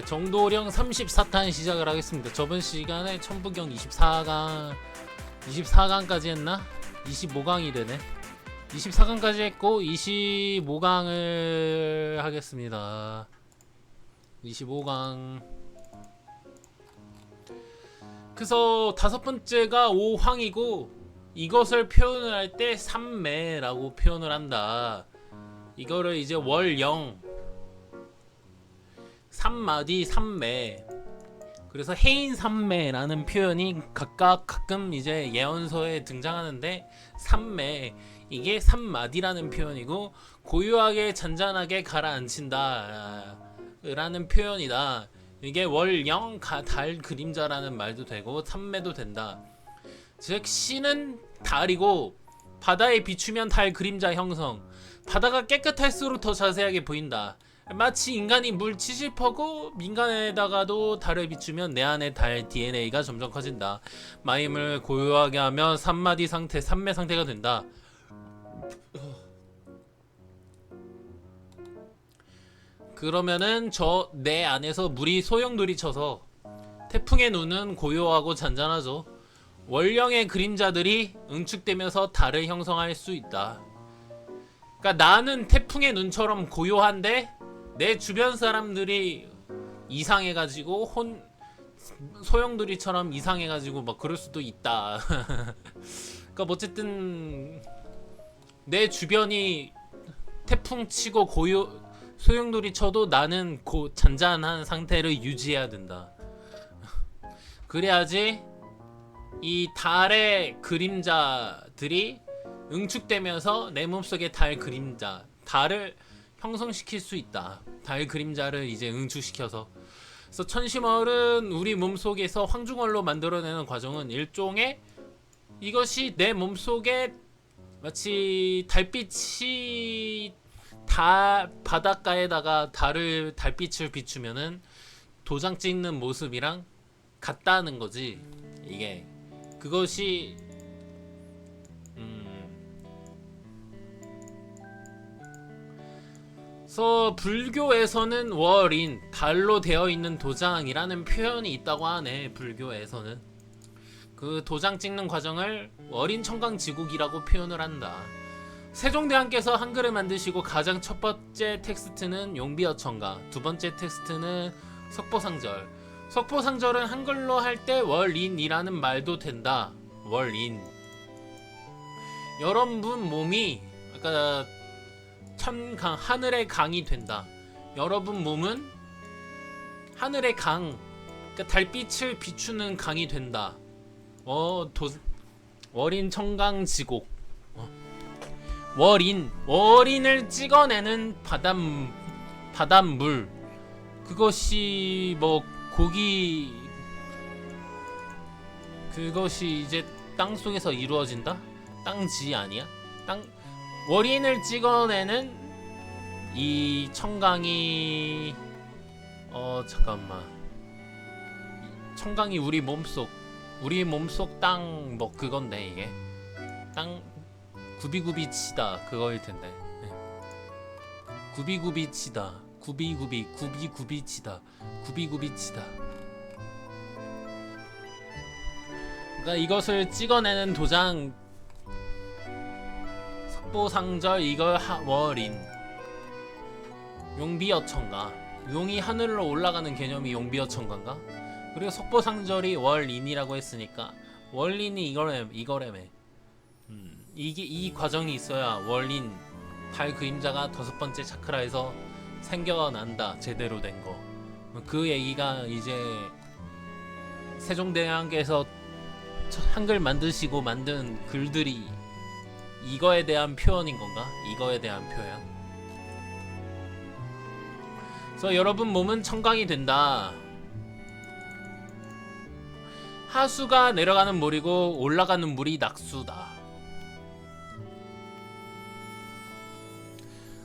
네, 정도령 34탄 시작을 하겠습니다. 저번 시간에 천부경 24강까지 했나? 25강이 되네. 24강까지 했고 25강을 하겠습니다. 25강. 그래서 다섯 번째가 오황이고 이것을 표현을 할 때 삼매라고 표현을 한다. 이거를 이제 월영 3마디 3매, 그래서 해인 3매라는 표현이 각각 가끔 이제 예언서에 등장하는데 3매 이게 3마디라는 표현이고 고요하게 잔잔하게 가라앉힌다 라는 표현이다. 이게 월영 달 그림자라는 말도 되고 3매도 된다. 즉 시는 달이고 바다에 비추면 달 그림자 형성, 바다가 깨끗할수록 더 자세하게 보인다. 마치 인간이 물 70%고 민간에다가도 달을 비추면 내 안에 달 DNA가 점점 커진다. 마임을 고요하게 하면 3마디 상태, 3매 상태가 된다. 그러면은 내 안에서 물이 소용돌이 쳐서 태풍의 눈은 고요하고 잔잔하죠. 월령의 그림자들이 응축되면서 달을 형성할 수 있다. 그러니까 나는 태풍의 눈처럼 고요한데 내 주변 사람들이 이상해가지고 소용돌이처럼 이상해가지고 막 그럴 수도 있다. 그러니까 어쨌든 내 주변이 태풍 치고 소용돌이 쳐도 나는 잔잔한 상태를 유지해야 된다. 그래야지 이 달의 그림자들이 응축되면서 내 몸속의 달 그림자, 달을 형성시킬 수 있다. 달 그림자를 이제 응축시켜서. 그래서 천심월은 우리 몸속에서 황중월로 만들어내는 과정은 일종의 이것이 내 몸속에 마치 달빛이 바닷가에다가 달빛을 비추면은 도장 찍는 모습이랑 같다는 거지. 이게 그것이 그래서 불교에서는 월인, 달로 되어 있는 도장이라는 표현이 있다고 하네. 불교에서는 그 도장 찍는 과정을 월인 청강지국이라고 표현을 한다. 세종대왕께서 한글을 만드시고 가장 첫 번째 텍스트는 용비어천가, 두 번째 텍스트는 석보상절. 석보상절은 한글로 할 때 월인이라는 말도 된다. 월인. 여러분 몸이 그러니까 천강, 하늘의 강이 된다. 여러분 몸은 하늘의 강, 그러니까 달빛을 비추는 강이 된다. 월인 청강지곡. 월인을 찍어내는 바닷물. 그것이 뭐 그것이 이제 땅 속에서 이루어진다? 땅지 아니야? 월인을 찍어내는 이 청강이 잠깐만. 청강이 우리 몸속 땅 뭐 그건데 이게 땅 구비구비 치다 그거일 텐데. 네. 구비구비 치다. 구비구비 치다. 구비구비 치다. 그러니까 이것을 찍어내는 도장 석보상절 이걸 월인. 용비어천가. 용이 하늘로 올라가는 개념이 용비어천가인가? 그리고 석보상절이 월인이라고 했으니까 월인이 이거래매. 이 과정이 있어야 월인 달 그림자가 다섯 번째 차크라에서 생겨난다. 제대로 된 거. 그 얘기가 이제 세종대왕께서 한글 만드시고 만든 글들이 이거에 대한 표현인 건가? 이거에 대한 표현. 그래서 여러분 몸은 청강이 된다. 하수가 내려가는 물이고 올라가는 물이 낙수다.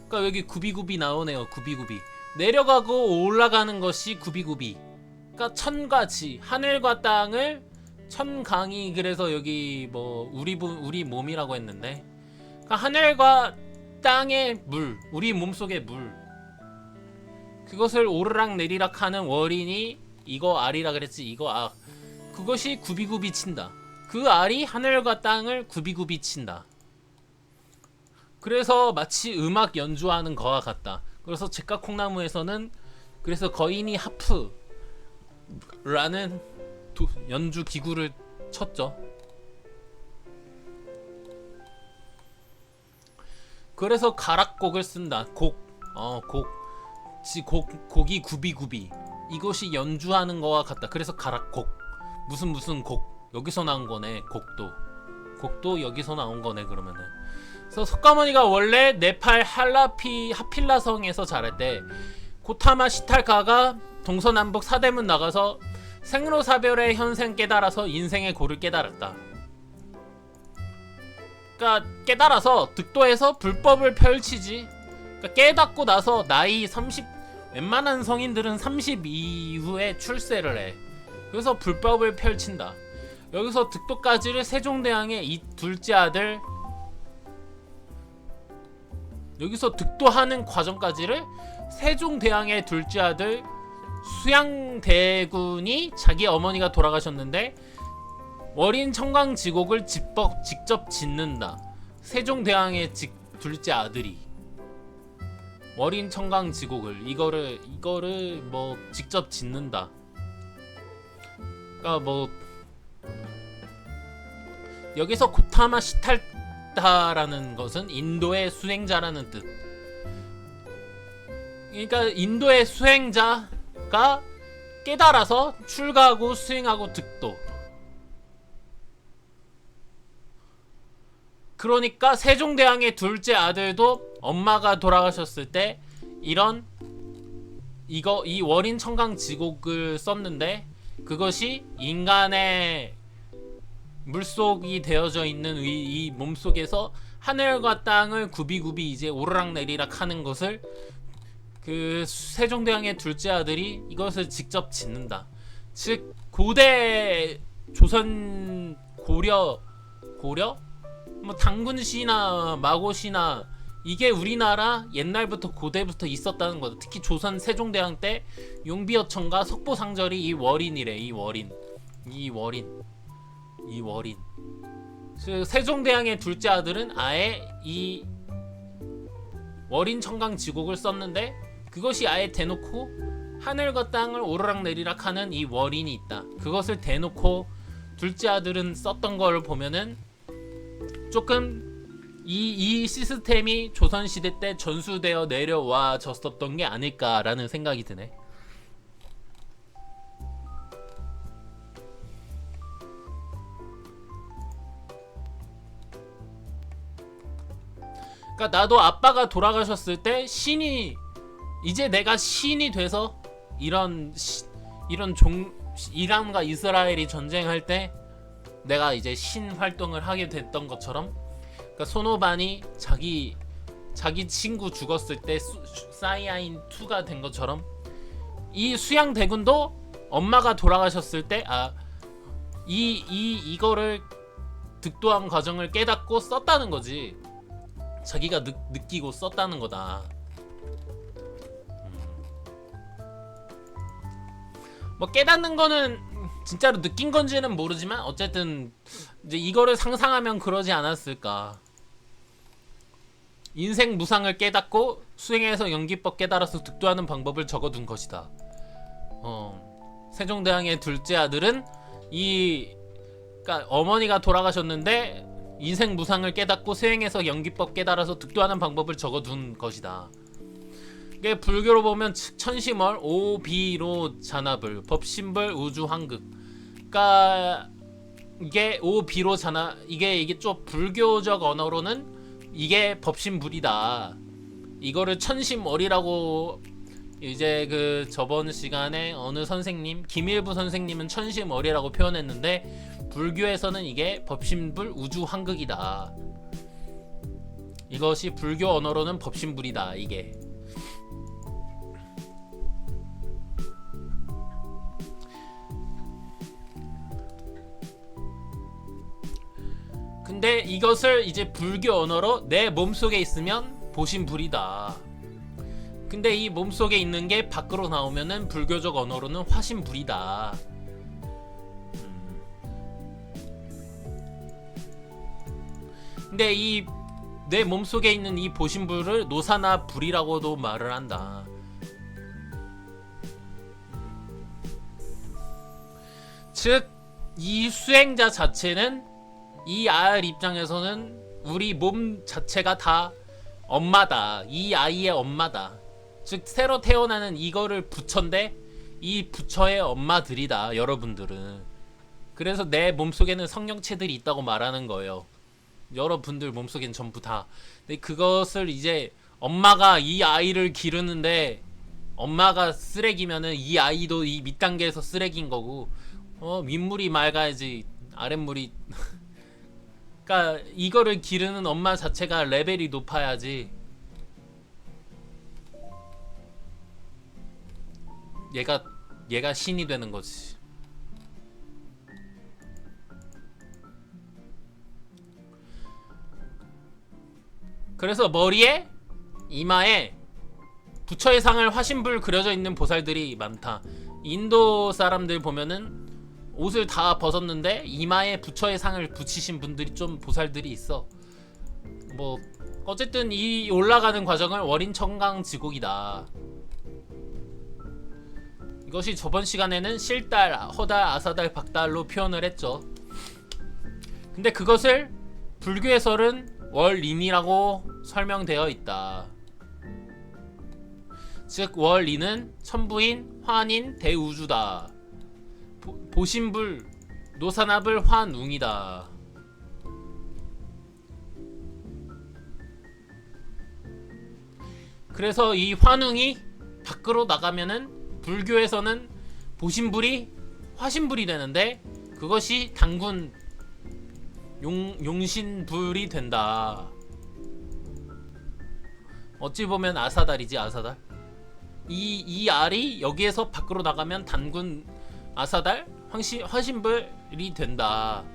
그러니까 여기 구비구비 나오네요. 구비구비. 내려가고 올라가는 것이 구비구비. 그러니까 천가지, 하늘과 땅을 천강이, 그래서 여기 뭐 우리 몸이라고 했는데, 그러니까 하늘과 땅의 물, 우리 몸속의 물, 그것을 오르락 내리락 하는 월인이 이거 알이라 그랬지. 이거 그것이 구비구비 친다. 그 알이 하늘과 땅을 구비구비 친다. 그래서 마치 음악 연주하는 거와 같다. 그래서 제깍콩나무에서는 그래서 거인이 하프라는 연주 기구를 쳤죠. 그래서 가락곡을 쓴다. 곡이 구비구비. 이것이 연주하는 거와 같다. 그래서 가락곡. 무슨 곡. 여기서 나온 거네. 곡도 여기서 나온 거네. 그러면은. 그래서 석가모니가 원래 네팔 하필라성에서 자랄 때 고타마 시탈가가 동서남북 사대문 나가서 생로사별의 현생 깨달아서 인생의 고를 깨달았다. 그러니까 깨달아서 득도해서 불법을 펼치지. 그러니까 깨닫고 나서 나이 30, 웬만한 성인들은 30 이후에 출세를 해. 그래서 불법을 펼친다. 여기서 득도까지를 세종대왕의 이 둘째 아들, 여기서 득도하는 과정까지를 세종대왕의 둘째 아들 수양대군이 자기 어머니가 돌아가셨는데 월인 청강지곡을 직접 짓는다. 세종대왕의 둘째 아들이 월인 청강지곡을 이거를 뭐 직접 짓는다. 그러니까 뭐 여기서 고타마 시탈다라는 것은 인도의 수행자라는 뜻. 그러니까 인도의 수행자가 깨달아서 출가하고 수행하고 득도. 그러니까 세종대왕의 둘째 아들도 엄마가 돌아가셨을 때 이 월인 청강지곡을 썼는데 그것이 인간의 물속이 되어져 있는 이 몸속에서 하늘과 땅을 구비구비 이제 오르락내리락 하는 것을 그 세종대왕의 둘째 아들이 이것을 직접 짓는다. 즉 고대 조선 고려 뭐 당군시나 마고시나 이게 우리나라 옛날부터 고대부터 있었다는 거다. 특히 조선 세종대왕 때 용비어천과 석보상절이 이 월인이래. 이 월인. 세종대왕의 둘째 아들은 아예 이 월인 청강지곡을 썼는데 그것이 아예 대놓고 하늘과 땅을 오르락내리락 하는 이 월인이 있다. 그것을 대놓고 둘째 아들은 썼던 걸 보면은 조금 이 시스템이 조선시대 때 전수되어 내려와졌었던 게 아닐까라는 생각이 드네. 그러니까 나도 아빠가 돌아가셨을 때 이제 내가 신이 돼서 이란과 이스라엘이 전쟁할 때 내가 이제 신 활동을 하게 됐던 것처럼, 그러니까 손오반이 자기 친구 죽었을 때 사이아인 2가 된 것처럼 이 수양대군도 엄마가 돌아가셨을 때 이거를 득도한 과정을 깨닫고 썼다는 거지. 자기가 느끼고 썼다는 거다. 뭐 깨닫는 거는 진짜로 느낀 건지는 모르지만 어쨌든 이제 이거를 상상하면 그러지 않았을까. 인생 무상을 깨닫고 수행해서 연기법 깨달아서 득도하는 방법을 적어둔 것이다. 세종대왕의 둘째 아들은 그러니까 어머니가 돌아가셨는데 인생 무상을 깨닫고 수행해서 연기법 깨달아서 득도하는 방법을 적어둔 것이다. 이게 불교로 보면 천시월 오비로 잔합을 법신불 우주황극. 그러니까 이게 오비로 잔합 이게 좀 불교적 언어로는 이게 법신불이다. 이거를 천심월이라고 이제 그 저번 시간에 어느 선생님 김일부 선생님은 천심월이라고 표현했는데 불교에서는 이게 법신불 우주황극이다. 이것이 불교 언어로는 법신불이다. 이게 근데 이것을 이제 불교 언어로 내 몸속에 있으면 보신불이다. 근데 이 몸속에 있는 게 밖으로 나오면은 불교적 언어로는 화신불이다. 근데 이 내 몸속에 있는 이 보신불을 노사나 불이라고도 말을 한다. 즉, 이 수행자 자체는 이 알 입장에서는 우리 몸 자체가 다 엄마다. 이 아이의 엄마다. 즉, 새로 태어나는 이거를 부처인데 이 부처의 엄마들이다, 여러분들은. 그래서 내 몸속에는 성령체들이 있다고 말하는 거예요. 여러분들 몸속엔 전부 다. 근데 그것을 이제 엄마가 이 아이를 기르는데 엄마가 쓰레기면은 이 아이도 이 밑단계에서 쓰레기인 거고, 윗물이 맑아야지 아랫물이 그러니까 이거를 기르는 엄마 자체가 레벨이 높아야지 얘가 신이 되는 거지. 그래서 머리에, 이마에 부처의 상을 화신불 그려져 있는 보살들이 많다. 인도 사람들 보면은 옷을 다 벗었는데 이마에 부처의 상을 붙이신 분들이 좀 보살들이 있어. 뭐 어쨌든 이 올라가는 과정을 월인청강지곡이다. 이것이 저번 시간에는 실달, 허달, 아사달, 박달로 표현을 했죠. 근데 그것을 불교에서는 월인이라고 설명되어 있다. 즉 월인은 천부인, 환인, 대우주다. 보신불, 노사나불, 환웅이다. 그래서 이 환웅이 밖으로 나가면은 불교에서는 보신불이 화신불이 되는데 그것이 단군 용신불이 된다. 어찌 보면 아사달이지, 아사달. 이 알이 여기에서 밖으로 나가면 단군 아사달 화신불이 된다.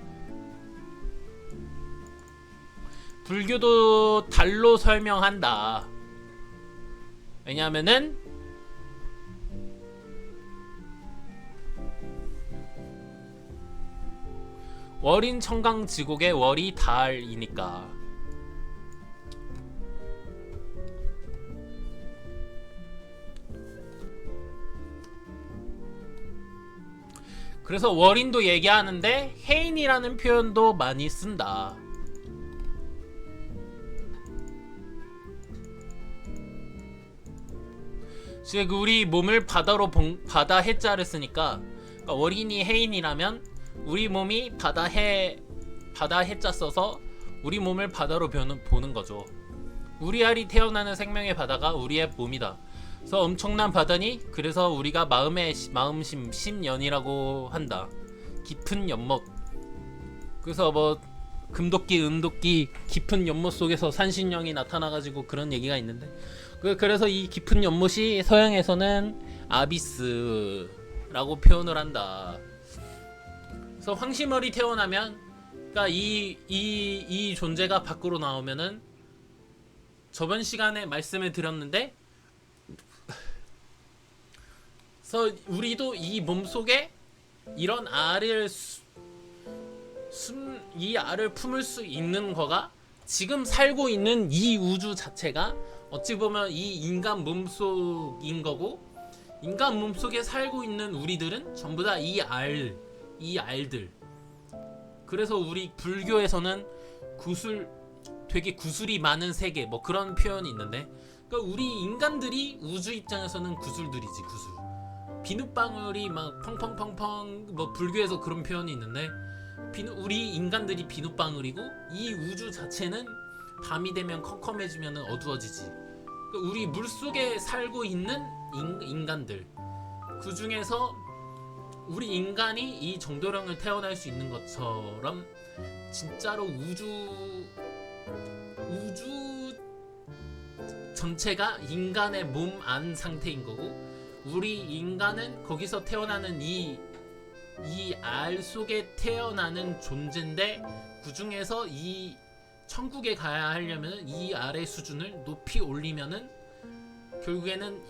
불교도 달로 설명한다. 왜냐하면은 월인 청강지곡의 월이 달이니까. 그래서 월인도 얘기하는데 해인이라는 표현도 많이 쓴다. 즉 우리 몸을 바다로 바다 해자를 쓰니까, 그러니까 월인이 해인이라면 우리 몸이 바다 해자 써서 우리 몸을 바다로 보는 거죠. 우리 알이 태어나는 생명의 바다가 우리의 몸이다. 그래서 엄청난 바다니, 그래서 우리가 마음심 심연이라고 한다. 깊은 연못. 그래서 뭐 금도끼, 은도끼 깊은 연못 속에서 산신령이 나타나가지고 그런 얘기가 있는데, 그래서 이 깊은 연못이 서양에서는 아비스라고 표현을 한다. 그래서 황심월이 태어나면, 그러니까 이 존재가 밖으로 나오면은, 저번 시간에 말씀을 드렸는데, 그래서 우리도 이 몸속에 이런 이 알을 품을 수 있는 거가, 지금 살고 있는 이 우주 자체가 어찌 보면 이 인간 몸속인 거고, 인간 몸속에 살고 있는 우리들은 전부 다 이 알들. 그래서 우리 불교에서는 되게 구슬이 많은 세계, 뭐 그런 표현이 있는데, 그러니까 우리 인간들이 우주 입장에서는 구슬들이지, 구슬. 비눗방울이 막 펑펑펑펑, 뭐 불교에서 그런 표현이 있는데, 우리 인간들이 비눗방울이고 이 우주 자체는 밤이 되면 컴컴해지면 어두워지지. 그러니까 우리 물속에 살고 있는 인간들, 그 중에서 우리 인간이 이 정도령을 태어날 수 있는 것처럼 진짜로 우주 전체가 인간의 몸 안 상태인 거고, 우리 인간은 거기서 태어나는 이 알 속에 태어나는 존재인데, 그 중에서 이 천국에 가야 하려면 이 알의 수준을 높이 올리면은 결국에는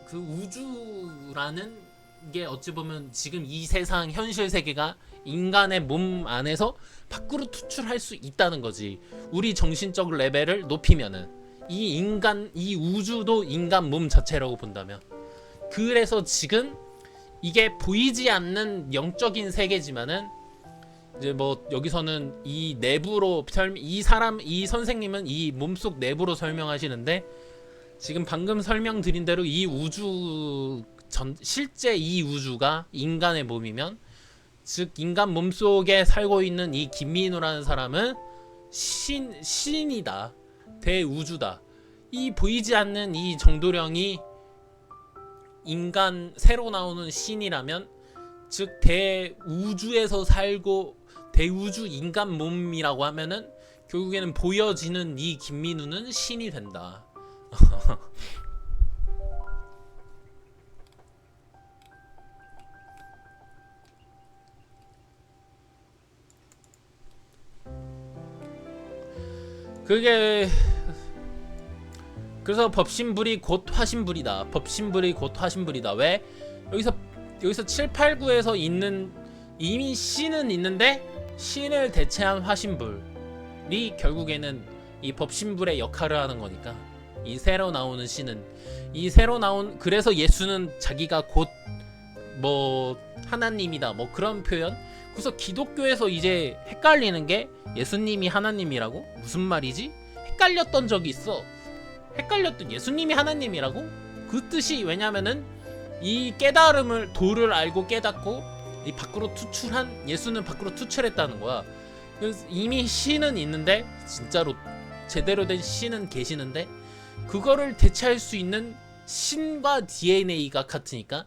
그 우주라는 게 어찌 보면 지금 이 세상 현실 세계가 인간의 몸 안에서 밖으로 투출할 수 있다는 거지. 우리 정신적 레벨을 높이면은 이 우주도 인간 몸 자체라고 본다면. 그래서 지금 이게 보이지 않는 영적인 세계지만은 이제 뭐 여기서는 이 내부로 이 선생님은 이 몸속 내부로 설명하시는데, 지금 방금 설명드린 대로 이 우주 실제 이 우주가 인간의 몸이면, 즉 인간 몸속에 살고 있는 이 김민우라는 사람은 신이다. 대우주다. 이 보이지 않는 이 정도령이 인간 새로 나오는 신이라면, 즉 대우주에서 살고 대우주 인간 몸이라고 하면은 결국에는 보여지는 이 김민우는 신이 된다. 그게 그래서 법신불이 곧 화신불이다. 법신불이 곧 화신불이다. 왜? 여기서 7, 8, 9에서 있는 이미 신은 있는데 신을 대체한 화신불이 결국에는 이 법신불의 역할을 하는 거니까, 이 새로 나오는 신은 그래서 예수는 자기가 곧 뭐 하나님이다 뭐 그런 표현. 그래서 기독교에서 이제 헷갈리는 게 예수님이 하나님이라고? 무슨 말이지? 헷갈렸던 적이 있어. 예수님이 하나님이라고? 그 뜻이 왜냐면은 이 깨달음을 도를 알고 깨닫고 이 밖으로 투출한 예수는 밖으로 투출했다는 거야. 그래서 이미 신은 있는데, 진짜로 제대로 된 신은 계시는데 그거를 대체할 수 있는 신과 DNA가 같으니까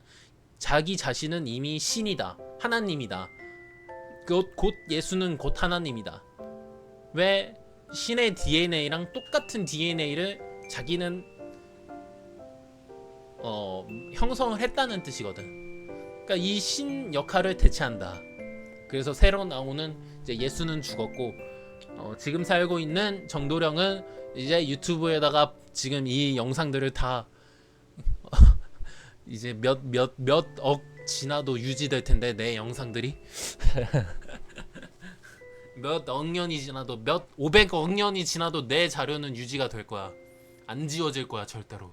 자기 자신은 이미 신이다. 하나님이다. 곧 예수는 곧 하나님이다. 왜? 신의 DNA랑 똑같은 DNA를 자기는 형성을 했다는 뜻이거든. 그러니까 이 신 역할을 대체한다. 그래서 새로 나오는 이제 예수는 죽었고, 지금 살고 있는 정도령은 이제 유튜브에다가 지금 이 영상들을 다 이제 몇 억 지나도 유지될 텐데, 내 영상들이 몇 억 년이 지나도 500억 년이 지나도 내 자료는 유지가 될 거야. 안 지워질 거야 절대로.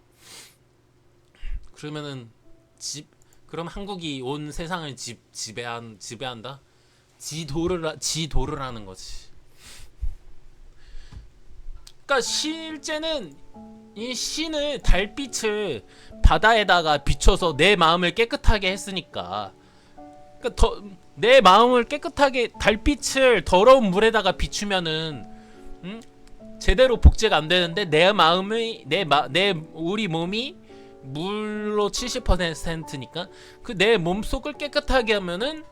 그러면은 그럼 한국이 온 세상을 지배한다? 지도를 하는 거지. 그러니까 실제는 이 신을 달빛을 바다에다가 비춰서 내 마음을 깨끗하게 했으니까, 그러니까 내 마음을 깨끗하게 달빛을 더러운 물에다가 비추면은 제대로 복제가 안 되는데, 내 마음이 우리 몸이 물로 70%니까 그 내 몸속을 깨끗하게 하면은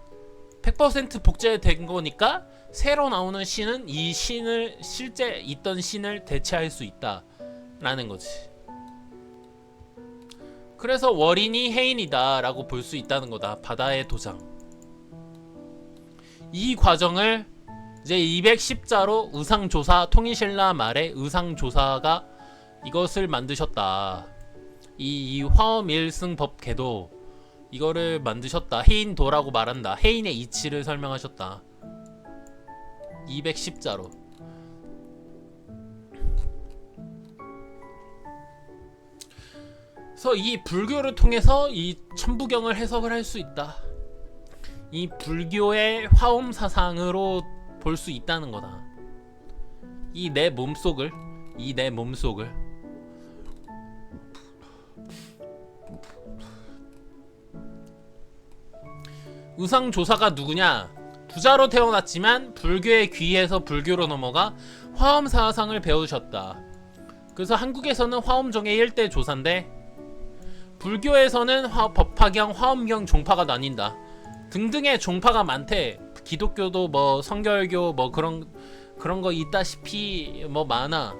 100% 복제된 거니까, 새로 나오는 신은 이 신을 실제 있던 신을 대체할 수 있다라는 거지. 그래서 월인이 해인이다라고 볼 수 있다는 거다. 바다의 도장. 이 과정을 이제 210자로 의상조사 통일신라 말에 의상조사가 이것을 만드셨다. 이 화엄일승법계도 이거를 만드셨다. 해인도라고 말한다. 해인의 이치를 설명하셨다. 210자로. 그래서 이 불교를 통해서 이 천부경을 해석을 할 수 있다. 이 불교의 화엄 사상으로 볼 수 있다는 거다. 이 내 몸속을 의상조사가 누구냐? 부자로 태어났지만 불교에 귀해서 불교로 넘어가 화엄 사상을 배우셨다. 그래서 한국에서는 화엄종의 1대 조사인데, 불교에서는 법화경, 화엄경 종파가 나뉜다. 등등의 종파가 많대. 기독교도 뭐 성결교 뭐 그런 거 있다시피 뭐 많아.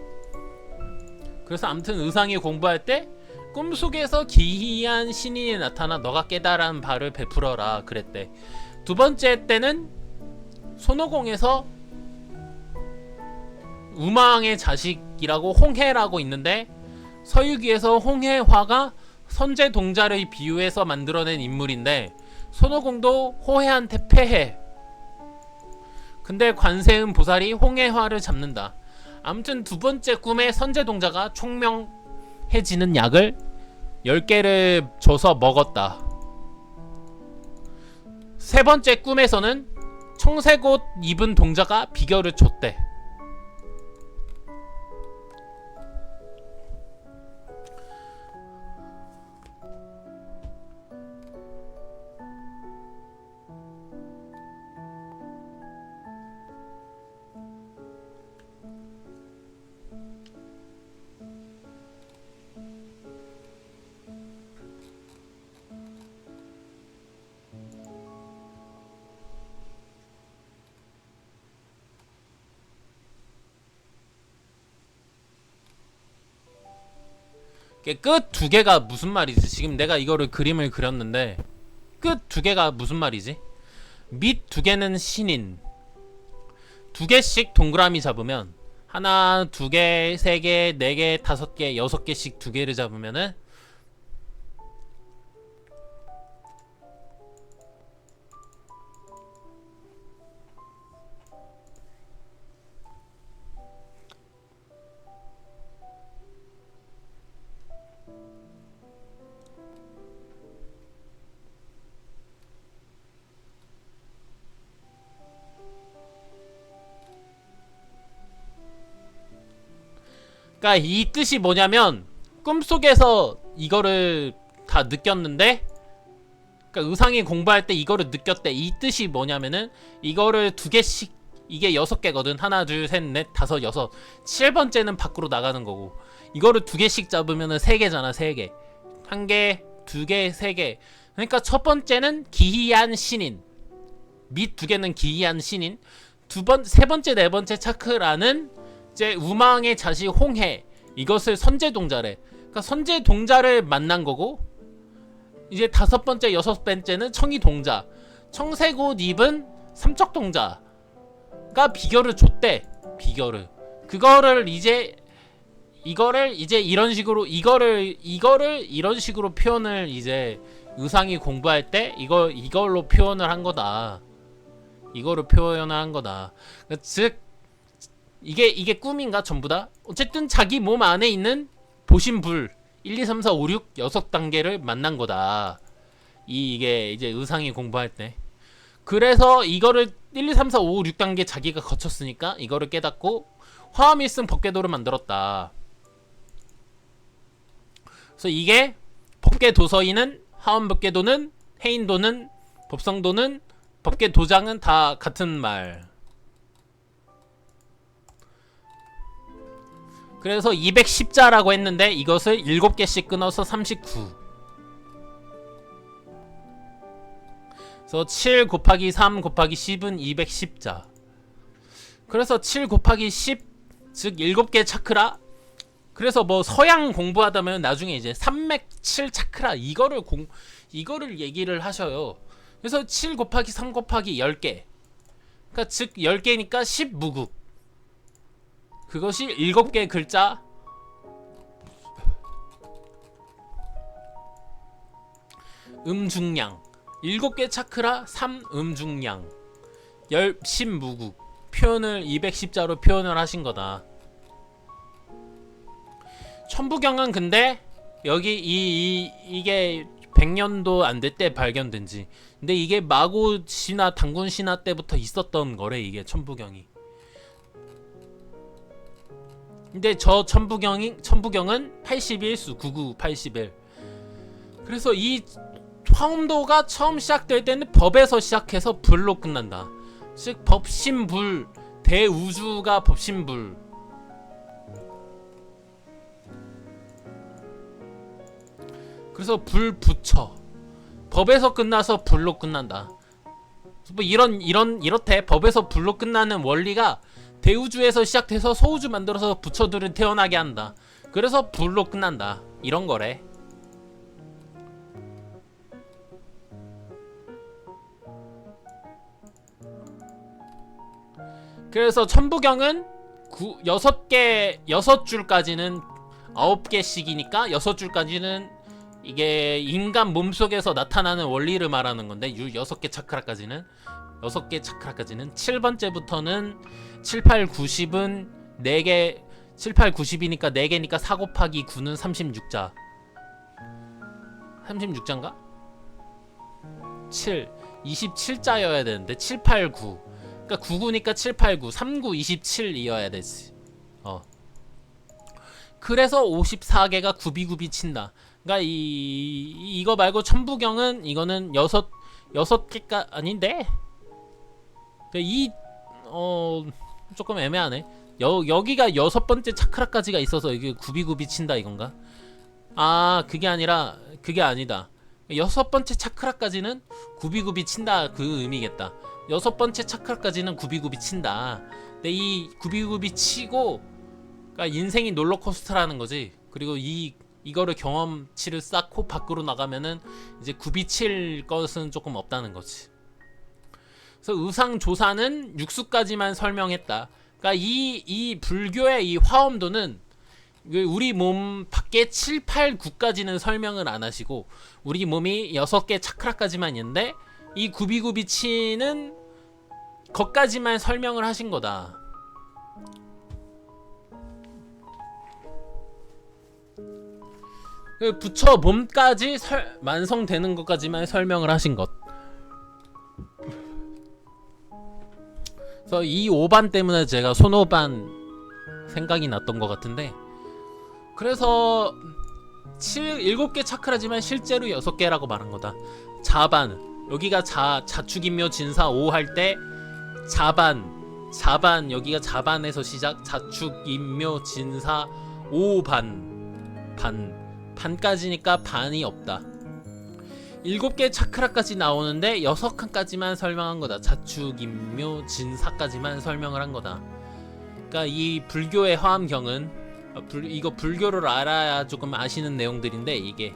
그래서 아무튼 의상이 공부할 때 꿈속에서 기이한 신인이 나타나 너가 깨달은 바를 베풀어라 그랬대. 두 번째 때는 손오공에서 우마왕의 자식이라고 홍해라고 있는데, 서유기에서 홍해화가 선제 동자를 비유해서 만들어낸 인물인데 손오공도 호해한테 패해. 근데 관세음 보살이 홍해화를 잡는다. 아무튼 두 번째 꿈에 선제 동자가 총명해지는 약을 10개를 줘서 먹었다. 세 번째 꿈에서는 청색옷 입은 동자가 비결을 줬대. 끝 두 개가 무슨 말이지? 지금 내가 이거를 그림을 그렸는데 끝 두 개가 무슨 말이지? 밑 두 개는 신인. 두 개씩 동그라미 잡으면 하나, 두 개, 세 개, 네 개, 다섯 개, 여섯 개씩 두 개를 잡으면은 그러니까 이 뜻이 뭐냐면 꿈속에서 이거를 다 느꼈는데 그러니까 의상이 공부할 때 이거를 느꼈대. 이 뜻이 뭐냐면은 이거를 두 개씩 이게 6개거든. 하나, 둘, 셋, 넷, 다섯, 여섯. 7번째는 밖으로 나가는 거고 이거를 두 개씩 잡으면은 3개잖아. 3개. 한 개, 두 개, 3개. 그러니까 첫 번째는 기이한 신인. 밑 두 개는 기이한 신인. 세 번째, 네 번째 차크라는 이제 우망의 자식 홍해. 이것을 선제동자래. 그러니까 선제동자를 만난 거고 이제 다섯 번째, 여섯 번째는 청이동자. 청색옷 입은 삼척동자가 비결을 줬대. 비결을. 이거를 이제 이런 식으로 이거를 이런 식으로 표현을 이제 의상이 공부할 때 이걸로 표현을 한 거다. 이거를 표현을 한 거다. 즉 이게 꿈인가 전부 다? 어쨌든 자기 몸 안에 있는 보신불 1, 2, 3, 4, 5, 6 6단계를 만난 거다. 이게 이제 의상이 공부할 때. 그래서 이거를 1, 2, 3, 4, 5, 6단계 자기가 거쳤으니까 이거를 깨닫고 화엄일승 법궤도를 만들었다. 그래서 이게 법궤도서인은 화엄법궤도는 해인도는 법성도는 법궤도장은 다 같은 말. 그래서 210자라고 했는데 이것을 7개씩 끊어서 39. 그래서 7 곱하기 3 곱하기 10은 210자. 그래서 7 곱하기 10, 즉 7개 차크라. 그래서 뭐 서양 공부하다면 나중에 이제 산맥 7 차크라 이거를 얘기를 하셔요. 그래서 7 곱하기 3 곱하기 10개. 그러니까 즉 10개니까 10무국. 그것이 7개 글자 음중량. 7개 차크라 3 음중량 10무국 표현을 210자로 표현을 하신 거다. 천부경은 근데 여기 이게 100년도 안 될 때 발견된지. 근데 이게 마고 신화 당군 신화 때부터 있었던 거래. 이게 천부경이. 근데 저 천부경은 81수 99 81. 그래서 이 화엄도가 처음 시작될 때는 법에서 시작해서 불로 끝난다. 즉 법신불. 대우주가 법신불. 그래서 불 붙여. 법에서 끝나서 불로 끝난다. 뭐 이렇대. 법에서 불로 끝나는 원리가 대우주에서 시작해서 소우주 만들어서 부처들을 태어나게 한다. 그래서 불로 끝난다. 이런 거래. 그래서 천부경은 6줄까지는 9개씩이니까 6줄까지는 이게 인간 몸속에서 나타나는 원리를 말하는 건데 6개 차크라까지는 7번째부터는 7, 8, 90은 4개 7, 8, 90이니까 4개니까 4 곱하기 9는 36자 36자인가? 7 27자여야 되는데 7, 8, 9 그러니까 99니까 7, 8, 9 3, 9, 27이어야 되지. 그래서 54개가 구비구비 친다. 그러니까 이거 말고 천부경은 이거는 6개가 아닌데. 조금 애매하네. 여기가 6번째 차크라까지가 있어서 이게 구비구비 친다 이건가? 아, 그게 아니다. 6번째 차크라까지는 구비구비 친다 그 의미겠다. 6번째 차크라까지는 구비구비 친다. 근데 이 구비구비 치고 그러니까 인생이 롤러코스터라는 거지. 그리고 이거를 경험치를 쌓고 밖으로 나가면은 이제 구비 칠 것은 조금 없다는 거지. 그래서 의상조사는 육수까지만 설명했다. 그러니까 이 불교의 이 화엄도는 우리 몸 밖에 7, 8, 9까지는 설명을 안 하시고 우리 몸이 6개 차크라까지만 있는데 이 구비구비치는 거까지만 설명을 하신 거다. 부처 몸까지 완성되는 것까지만 설명을 하신 것. 그래서 이 5반 때문에 제가 손오반 생각이 났던 것 같은데, 그래서 7개 차크라지만 실제로 6개라고 말한 거다. 자반, 여기가 자축인묘 진사 5 할 때 자반 여기가 자반에서 시작. 자축인묘 진사 5반까지니까 반이 없다. 7개 차크라까지 나오는데 6칸까지만 설명한 거다. 자축인묘 진사까지만 설명을 한 거다. 그러니까 이 불교의 화엄경은 이거 불교를 알아야 조금 아시는 내용들인데, 이게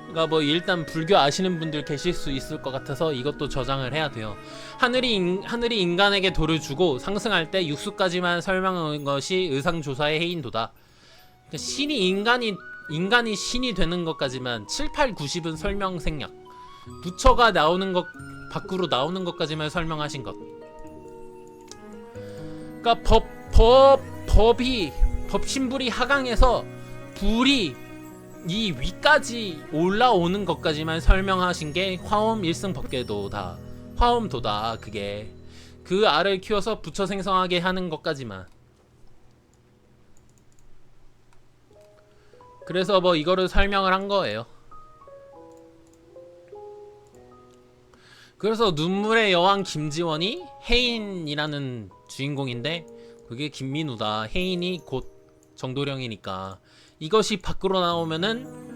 그러니까 뭐 일단 불교 아시는 분들 계실 수 있을 것 같아서 이것도 저장을 해야 돼요. 하늘이 인간에게 도를 주고 상승할 때 육수까지만 설명한 것이 의상조사의 해인도다. 그러니까 인간이 신이 되는 것까지만 7, 8, 90은 설명 생략. 부처가 나오는 것 밖으로 나오는 것까지만 설명하신 것. 그러니까 법신불이 하강해서 불이 이 위까지 올라오는 것까지만 설명하신 게 화엄 일승법계도다. 화엄도다. 그게 그 알을 키워서 부처 생성하게 하는 것까지만. 그래서 뭐 이거를 설명을 한 거예요. 그래서 눈물의 여왕 김지원이 혜인이라는 주인공인데 그게 김민우다. 혜인이 곧 정도령이니까 이것이 밖으로 나오면은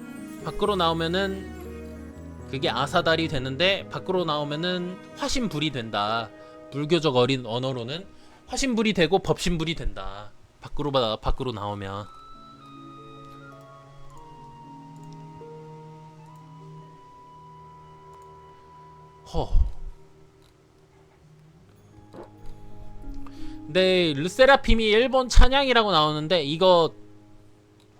그게 아사달이 되는데 밖으로 나오면은 화신불이 된다. 불교적 어린 언어로는 화신불이 되고 법신불이 된다. 밖으로 나오면. 근데 르세라핌이 일본 찬양이라고 나오는데 이거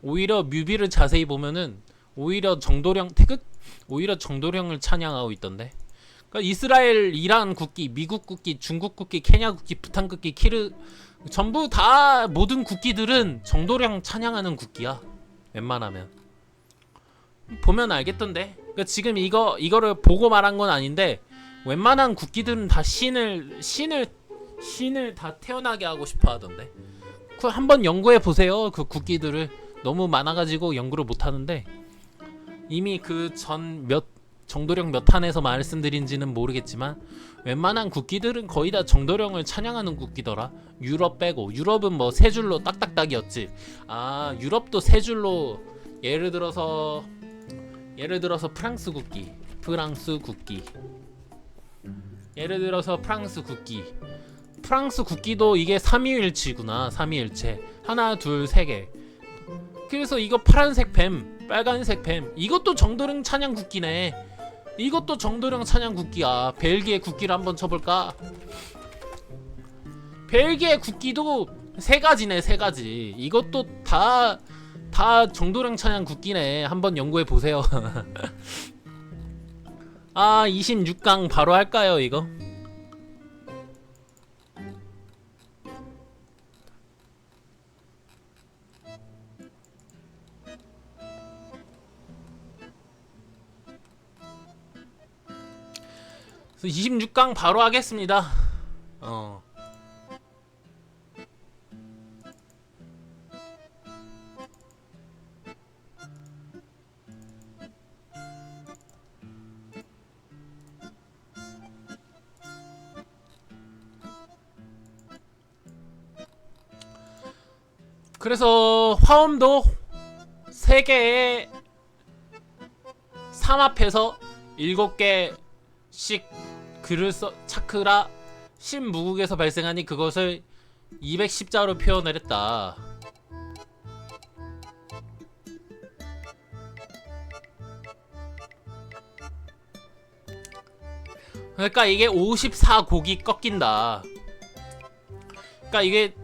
오히려 뮤비를 자세히 보면은 오히려 정도령을 찬양하고 있던데. 그러니까 이스라엘, 이란 국기, 미국 국기, 중국 국기, 케냐 국기, 부탄 국기, 전부 다 모든 국기들은 정도령 찬양하는 국기야. 웬만하면 보면 알겠던데. 그러니까 지금 이거를 보고 말한 건 아닌데 웬만한 국기들은 다 신을 다 태어나게 하고 싶어 하던데. 그 한번 연구해 보세요. 그 국기들을 너무 많아가지고 연구를 못 하는데 이미 그 정도령 몇 탄에서 말씀드린지는 모르겠지만 웬만한 국기들은 거의 다 정도령을 찬양하는 국기더라. 유럽 빼고. 유럽은 뭐 세 줄로 딱딱딱이었지. 아, 유럽도 세 줄로. 예를 들어서 프랑스 국기. 예를 들어서 프랑스 국기도 이게 삼위일체구나. 삼위일체. 하나, 둘, 세 개. 그래서 이거 파란색 뱀, 빨간색 뱀. 이것도 정도령 찬양 국기네. 이것도 정도령 찬양 국기야. 벨기에 국기를 한번 쳐볼까? 벨기에 국기도 세 가지네, 세 가지. 이것도 다 정도령 찬양 국기네. 한번 연구해 보세요. 아, 26강 바로 할까요, 이거? 그래서 26강 바로 하겠습니다. 그래서 화엄도 3개에 3합해서 7개씩 글을 써 차크라 신무국에서 발생하니 그것을 210자로 표현을 했다. 그러니까 이게 54곡이 꺾인다. 그러니까 이게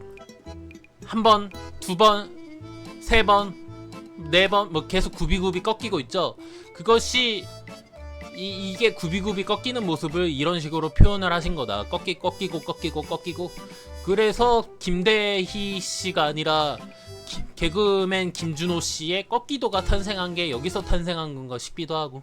한 번, 두 번, 세 번, 네 번 뭐 계속 굽이굽이 꺾이고 있죠. 그것이 이게 굽이굽이 꺾이는 모습을 이런 식으로 표현을 하신 거다. 꺾이고. 그래서 김대희 씨가 아니라 개그맨 김준호 씨의 꺾기도가 탄생한 게 여기서 탄생한 건가 싶기도 하고.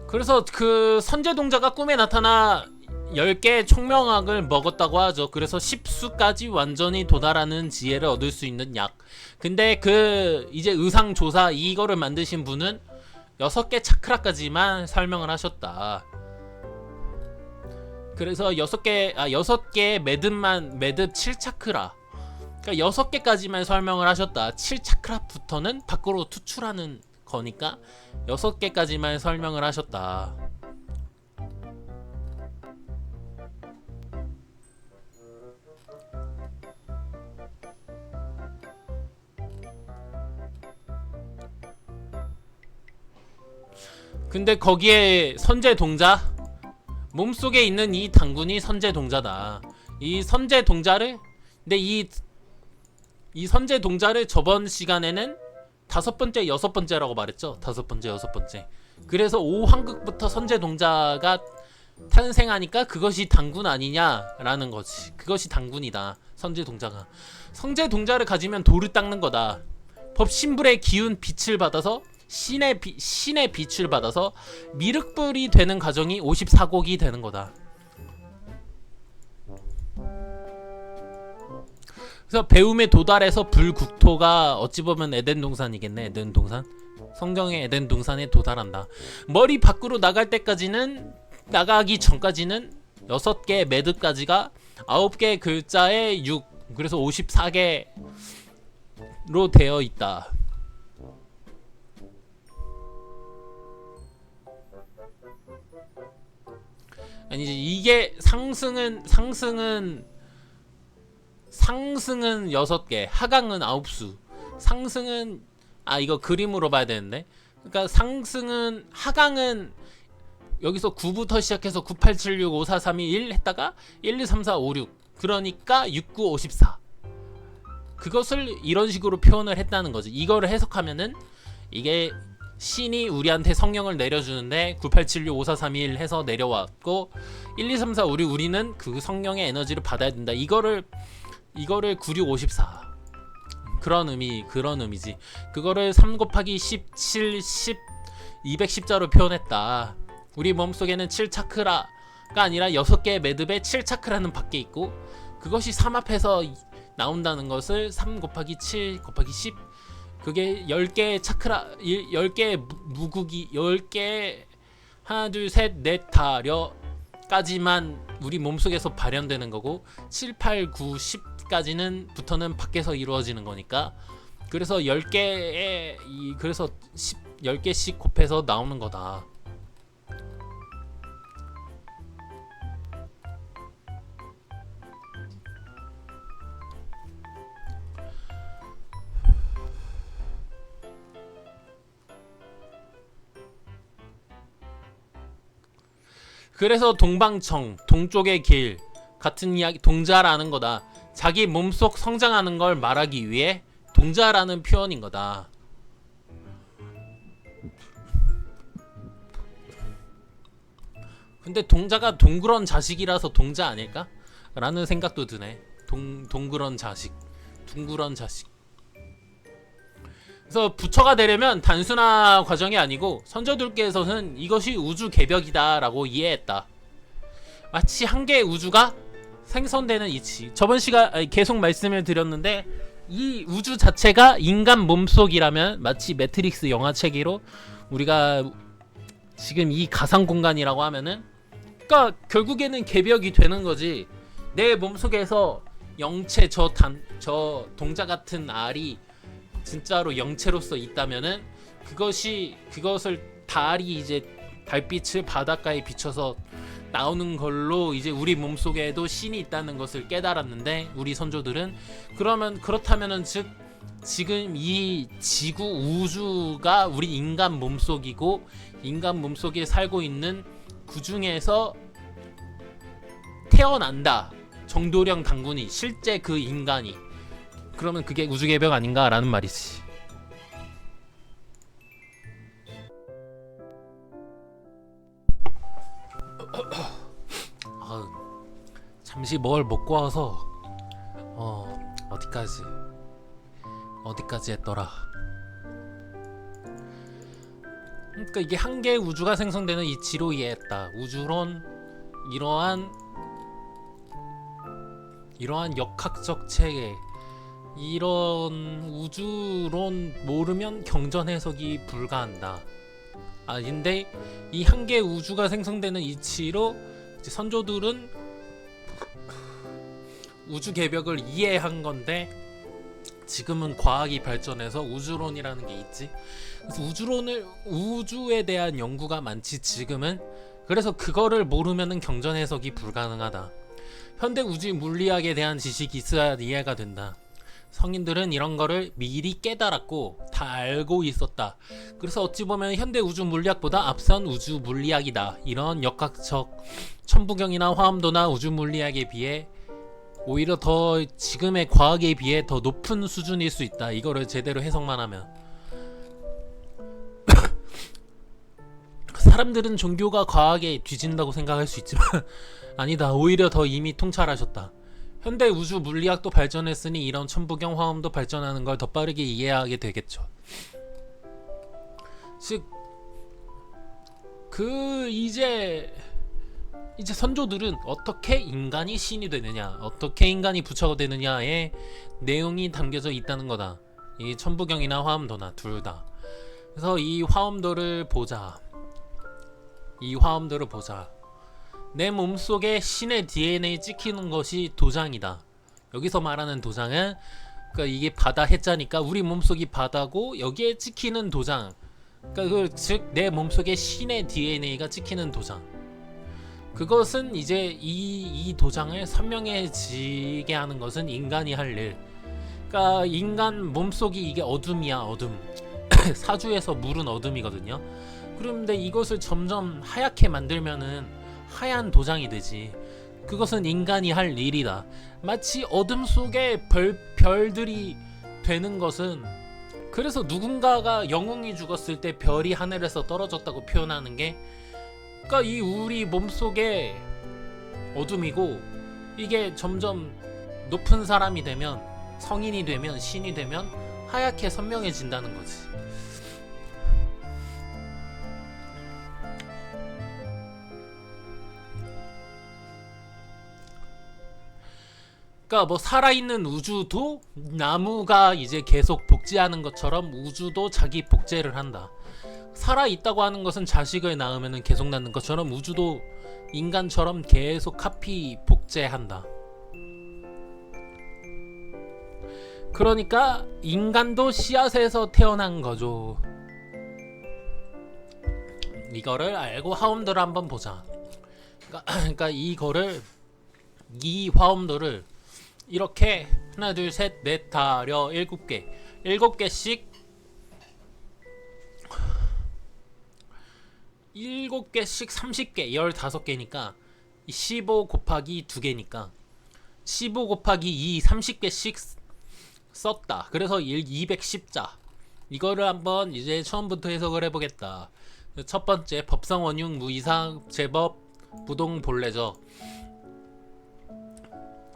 그래서 그 선제동자가 꿈에 나타나 10개의 총명학을 먹었다고 하죠. 그래서 10수까지 완전히 도달하는 지혜를 얻을 수 있는 약. 근데 그 이제 의상조사 이거를 만드신 분은 6개 차크라까지만 설명을 하셨다. 그래서 6개 매듭 7차크라. 그러니까 6개까지만 설명을 하셨다. 7차크라부터는 밖으로 투출하는 거니까 6개까지만 설명을 하셨다. 근데 거기에 선제동자, 몸속에 있는 이 당군이 선제동자다. 이 선제동자를 근데 이 선제동자를 저번 시간에는 5번째, 6번째라고 말했죠. 5번째, 6번째. 그래서 5환극부터 선제동자가 탄생하니까 그것이 당군 아니냐라는 거지. 그것이 당군이다. 선제동자가. 선제동자를 가지면 돌을 닦는 거다. 법신불의 기운 빛을 받아서 신의 빛을 받아서 미륵불이 되는 과정이 54곡이 되는 거다. 그래서 배움에 도달해서 불국토가 어찌 보면 에덴 동산이겠네. 에덴 동산. 성경의 에덴 동산에 도달한다. 머리 밖으로 나갈 때까지는 나가기 전까지는 6개 매듭까지가 9개 글자에 6 그래서 54개로 되어 있다. 아니지 이게 상승은 6개, 하강은 9수. 상승은 이거 그림으로 봐야 되는데. 그러니까 하강은 여기서 9부터 시작해서 9, 8, 7, 6, 5, 4, 3, 2, 1 했다가 1, 2, 3, 4, 5, 6. 그러니까 6, 9, 54. 그것을 이런 식으로 표현을 했다는 거지. 이거를 해석하면은 이게 신이 우리한테 성령을 내려주는데 9, 8, 7, 6, 5, 4, 3, 2, 1 해서 내려왔고 1, 2, 3, 4, 5, 6 우리는 그 성령의 에너지를 받아야 된다. 이거를 9, 6, 54 그런 의미지. 그거를 3 곱하기 10, 7, 10 210자로 표현했다. 우리 몸속에는 7차크라가 아니라 6개의 매듭에 7차크라는 밖에 있고 그것이 3합해서 나온다는 것을 3 곱하기 7 곱하기 10 그게 10개의 차크라 10개의 무국이 10개 하나 둘 셋 넷 다려까지만 우리 몸속에서 발현되는 거고 7, 8, 9, 10까지는 부터는 밖에서 이루어지는 거니까 그래서 10개의 그래서 10개씩 곱해서 나오는 거다. 그래서 동방청, 동쪽의 길 같은 이야기, 동자라는 거다. 자기 몸속 성장하는 걸 말하기 위해 동자라는 표현인 거다. 근데 동자가 동그런 자식이라서 동자 아닐까? 라는 생각도 드네. 동그런 자식, 둥그런 자식. 그래서 부처가 되려면 단순한 과정이 아니고 선조들께서는 이것이 우주 개벽이다 라고 이해했다. 마치 한 개의 우주가 생성되는 이치. 저번 시간 계속 말씀을 드렸는데 이 우주 자체가 인간 몸속이라면 마치 매트릭스 영화 체계로 우리가 지금 이 가상 공간이라고 하면은, 그러니까 결국에는 개벽이 되는 거지. 내 몸속에서 영체 저 동자 같은 알이 진짜로 영체로서 있다면은 그것을 달이 이제 달빛을 바닷가에 비춰서 나오는 걸로 이제 우리 몸속에도 신이 있다는 것을 깨달았는데, 우리 선조들은 그렇다면은 즉 지금 이 지구 우주가 우리 인간 몸속이고 인간 몸속에 살고 있는 그 중에서 태어난다 정도령 단군이 실제 그 인간이, 그러면 그게 우주개벽 아닌가라는 말이지. 잠시 뭘 먹고 와서 어디까지 했더라. 그러니까 이게 한 개의 우주가 생성되는 이치로 이해했다. 우주론 이러한 역학적 체계, 이런 우주론 모르면 경전 해석이 불가한다. 근데 이 한 개의 우주가 생성되는 이치로 이제 선조들은 우주 개벽을 이해한 건데, 지금은 과학이 발전해서 우주론이라는 게 있지. 그래서 우주에 대한 연구가 많지 지금은. 그래서 그거를 모르면은 경전 해석이 불가능하다. 현대 우주 물리학에 대한 지식이 있어야 이해가 된다. 성인들은 이런 거를 미리 깨달았고 다 알고 있었다. 그래서 어찌 보면 현대 우주 물리학보다 앞선 우주 물리학이다. 이런 역학적 천부경이나 화엄도나 우주 물리학에 비해 오히려 더 지금의 과학에 비해 더 높은 수준일 수 있다. 이거를 제대로 해석만 하면. 사람들은 종교가 과학에 뒤진다고 생각할 수 있지만 아니다. 오히려 더 이미 통찰하셨다. 현대 우주 물리학도 발전했으니 이런 천부경 화엄도 발전하는 걸 더 빠르게 이해하게 되겠죠. 즉 이제 선조들은 어떻게 인간이 신이 되느냐, 어떻게 인간이 부처가 되느냐의 내용이 담겨져 있다는 거다. 이 천부경이나 화엄도나 둘 다. 그래서 이 화엄도를 보자. 내 몸속에 신의 DNA 찍히는 것이 도장이다. 여기서 말하는 도장은, 그러니까 이게 바다 해자니까 우리 몸속이 바다고 여기에 찍히는 도장, 그러니까 즉 내 몸속에 신의 DNA가 찍히는 도장. 그것은 이제 이 도장을 선명해지게 하는 것은 인간이 할 일. 그러니까 인간 몸속이 이게 어둠이야, 어둠. 사주에서 물은 어둠이거든요. 그런데 이것을 점점 하얗게 만들면은 하얀 도장이 되지. 그것은 인간이 할 일이다. 마치 어둠 속에 별들이 되는 것은, 그래서 누군가가 영웅이 죽었을 때 별이 하늘에서 떨어졌다고 표현하는 게, 그러니까 이 우리 몸속에 어둠이고 이게 점점 높은 사람이 되면, 성인이 되면, 신이 되면 하얗게 선명해진다는 거지. 그러니까 뭐 살아있는 우주도 나무가 이제 계속 복제하는 것처럼 우주도 자기 복제를 한다. 살아있다고 하는 것은 자식을 낳으면 계속 낳는 것처럼 우주도 인간처럼 계속 카피 복제한다. 그러니까 인간도 씨앗에서 태어난 거죠. 이거를 알고 화엄도를 한번 보자. 그러니까 이 화엄도를 이렇게 하나 둘 셋 넷 다여 7개씩 7개씩 30개 15개니까 15 곱하기 2개니까 15 곱하기 2 30개씩 썼다. 그래서 210자. 이거를 한번 이제 처음부터 해석을 해보겠다. 첫 번째, 법성 원흉 무이상 제법 부동 본래죠.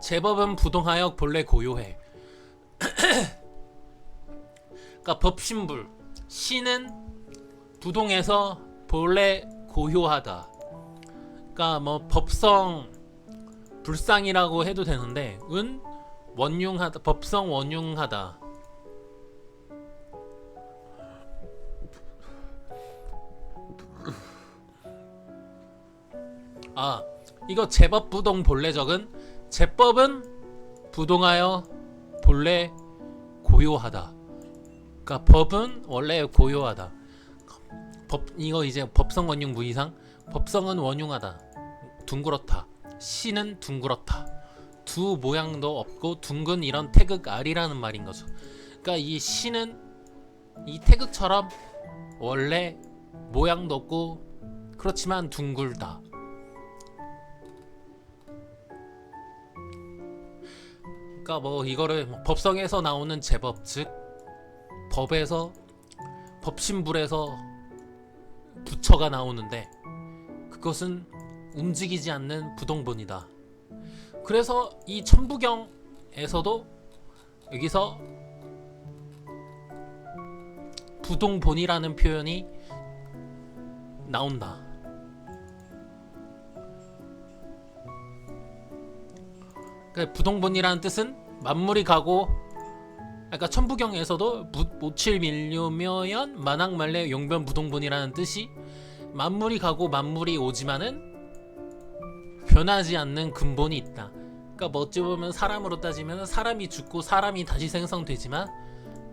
제법은 부동하여 본래 고요해. 그러니까 법신불 신은 부동해서 본래 고요하다. 그러니까 뭐 법성 불상이라고 해도 되는데 은 원흉하다, 법성 원흉하다. 아, 이거 제법 부동 본래적은 제법은 부동하여 본래 고요하다. 그러니까 법은 원래 고요하다. 이거 이제 법성 원흉 무이상. 법성은 원흉하다. 둥그렇다. 신은 둥그렇다. 두 모양도 없고 둥근 이런 태극 알이라는 말인 거죠. 그러니까 이 신은 이 태극처럼 원래 모양도 없고 그렇지만 둥글다. 그러니까 뭐 이거를 법성에서 나오는 제법, 즉 법에서 법신불에서 부처가 나오는데 그것은 움직이지 않는 부동본이다. 그래서 이 천부경에서도 여기서 부동본이라는 표현이 나온다. 그러니까 부동본이라는 뜻은 만물이 가고, 그러니까 천부경에서도 모칠밀묘묘연 만학말래 용변 부동본이라는 뜻이 만물이 가고 만물이 오지만은 변하지 않는 근본이 있다. 그러니까 뭐 어찌 보면 사람으로 따지면 사람이 죽고 사람이 다시 생성되지만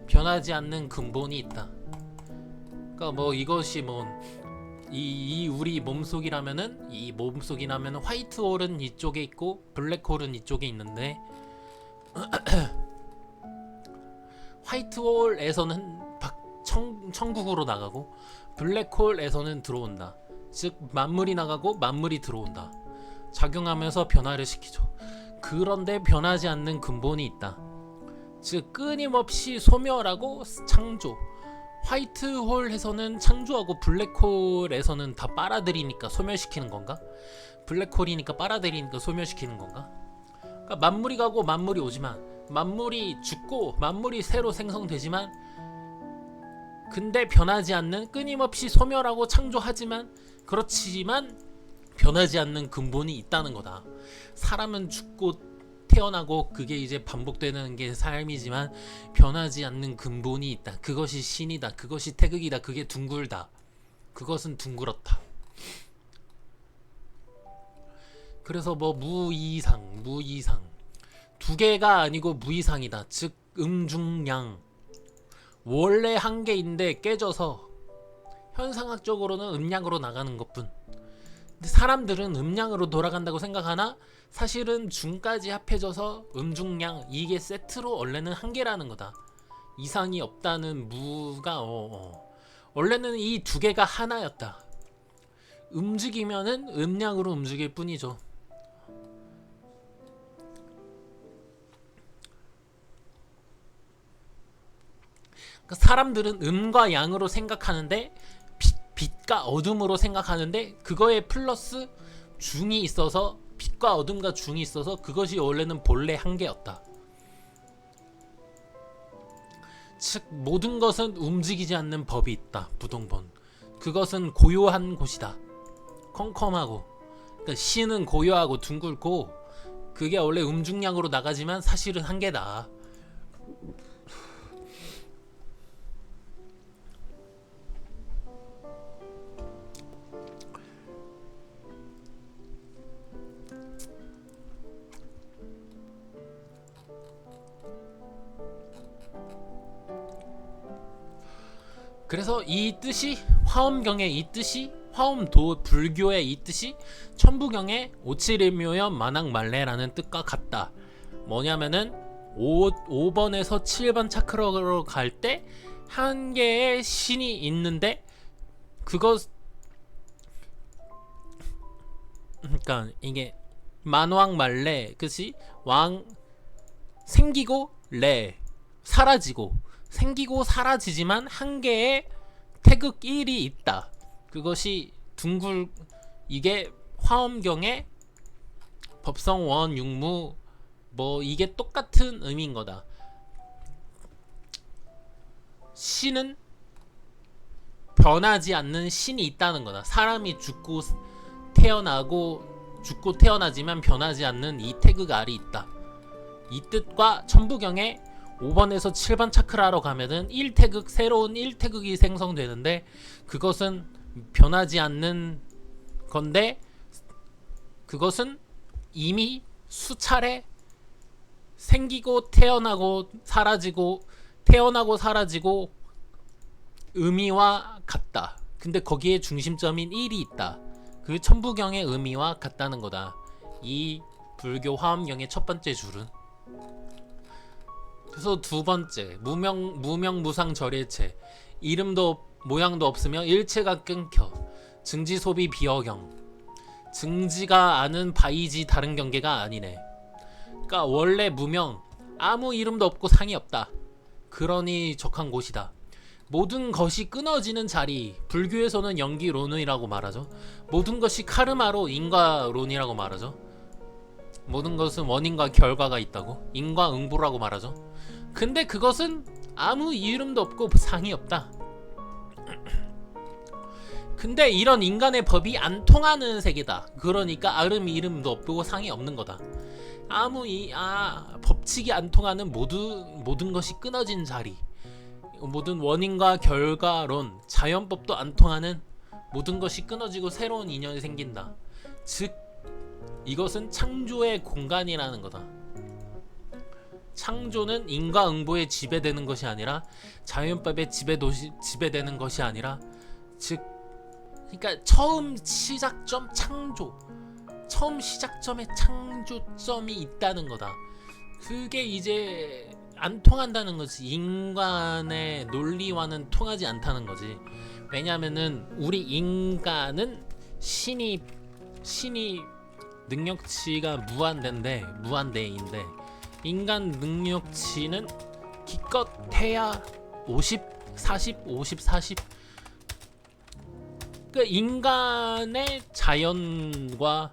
변하지 않는 근본이 있다. 그러니까 뭐 이것이 뭐 이 우리 몸속이라면은, 이 몸속이라면은 화이트홀은 이쪽에 있고 블랙홀은 이쪽에 있는데 화이트홀에서는 천국으로 나가고 블랙홀에서는 들어온다. 즉 만물이 나가고 만물이 들어온다. 작용하면서 변화를 시키죠. 그런데 변하지 않는 근본이 있다. 즉 끊임없이 소멸하고 창조. 화이트홀에서는 창조하고 블랙홀에서는 다 빨아들이니까 소멸시키는 건가? 블랙홀이니까 빨아들이니까 소멸시키는 건가? 그러니까 만물이 가고 만물이 오지만, 만물이 죽고 만물이 새로 생성되지만, 근데 변하지 않는, 끊임없이 소멸하고 창조하지만, 그렇지만 변하지 않는 근본이 있다는 거다. 사람은 죽고 태어나고 그게 이제 반복되는 게 삶이지만 변하지 않는 근본이 있다. 그것이 신이다. 그것이 태극이다. 그게 둥글다. 그것은 둥그렇다. 그래서 뭐 무이상 두 개가 아니고 무이상이다. 즉 음중양, 원래 한 개인데 깨져서 현상학적으로는 음양으로 나가는 것뿐. 근데 사람들은 음양으로 돌아간다고 생각하나 사실은 중까지 합해져서 음중양, 이게 세트로 원래는 한 개라는 거다. 이상이 없다는 무가 원래는 이 두 개가 하나였다. 움직이면은 음양으로 움직일 뿐이죠. 그러니까 사람들은 음과 양으로 생각하는데, 빛과 어둠으로 생각하는데, 그거에 플러스 중이 있어서, 빛과 어둠과 중이 있어서 그것이 원래는 본래 한 개였다. 즉 모든 것은 움직이지 않는 법이 있다. 부동본. 그것은 고요한 곳이다. 컴컴하고. 그러니까 신은 고요하고 둥글고 그게 원래 음중량으로 나가지만 사실은 한 개다. 그래서 이 뜻이 화엄경의 이 뜻이, 화엄도 불교의 이 뜻이 천부경의 오칠일묘연 만학말래라는 뜻과 같다. 뭐냐면은 5번에서 7번 차크라로 갈 때 한 개의 신이 있는데, 그것 그러니까 이게 만왕 말래, 그치? 왕 생기고 레 사라지고, 생기고 사라지지만 한 개의 태극 1이 있다. 그것이 둥글, 이게 화엄경의 법성원 육무 뭐 이게 똑같은 의미인 거다. 신은 변하지 않는 신이 있다는 거다. 사람이 죽고 태어나지만 변하지 않는 이 태극 알이 있다. 이 뜻과 천부경의 5번에서 7번 차크라로 가면은 1태극, 새로운 1태극이 생성되는데, 그것은 변하지 않는 건데, 그것은 이미 수차례 생기고 태어나고 사라지고 의미와 같다. 근데 거기에 중심점인 1이 있다. 그 천부경의 의미와 같다는 거다. 이 불교 화엄경의 첫 번째 줄은. 그래서 두 번째, 무명무상절일체. 이름도 모양도 없으며 일체가 끊겨. 증지소비 비어경. 증지가 아는 바이지 다른 경계가 아니네. 그러니까 원래 무명, 아무 이름도 없고 상이 없다. 그러니 적한 곳이다. 모든 것이 끊어지는 자리, 불교에서는 연기론이라고 말하죠. 모든 것이 카르마로 인과론이라고 말하죠. 모든 것은 원인과 결과가 있다고, 인과응보라고 말하죠. 근데 그것은 아무 이름도 없고 상이 없다. 근데 이런 인간의 법이 안 통하는 세계다. 그러니까 이름도 없고 상이 없는 거다. 법칙이 안 통하는 모든 것이 끊어진 자리, 모든 원인과 결과론, 자연법도 안 통하는 모든 것이 끊어지고 새로운 인연이 생긴다. 즉 이것은 창조의 공간이라는 거다. 창조는 인과응보에 지배되는 것이 아니라, 자연법에 지배되는 것이 아니라, 즉 그러니까 처음 시작점에 창조점이 있다는 거다. 그게 이제 안 통한다는 거지. 인간의 논리와는 통하지 않다는 거지. 왜냐면은 우리 인간은 신이 능력치가 무한대인데 인간 능력치는 기껏 해야 50, 40, 50, 40. 그 인간의 자연과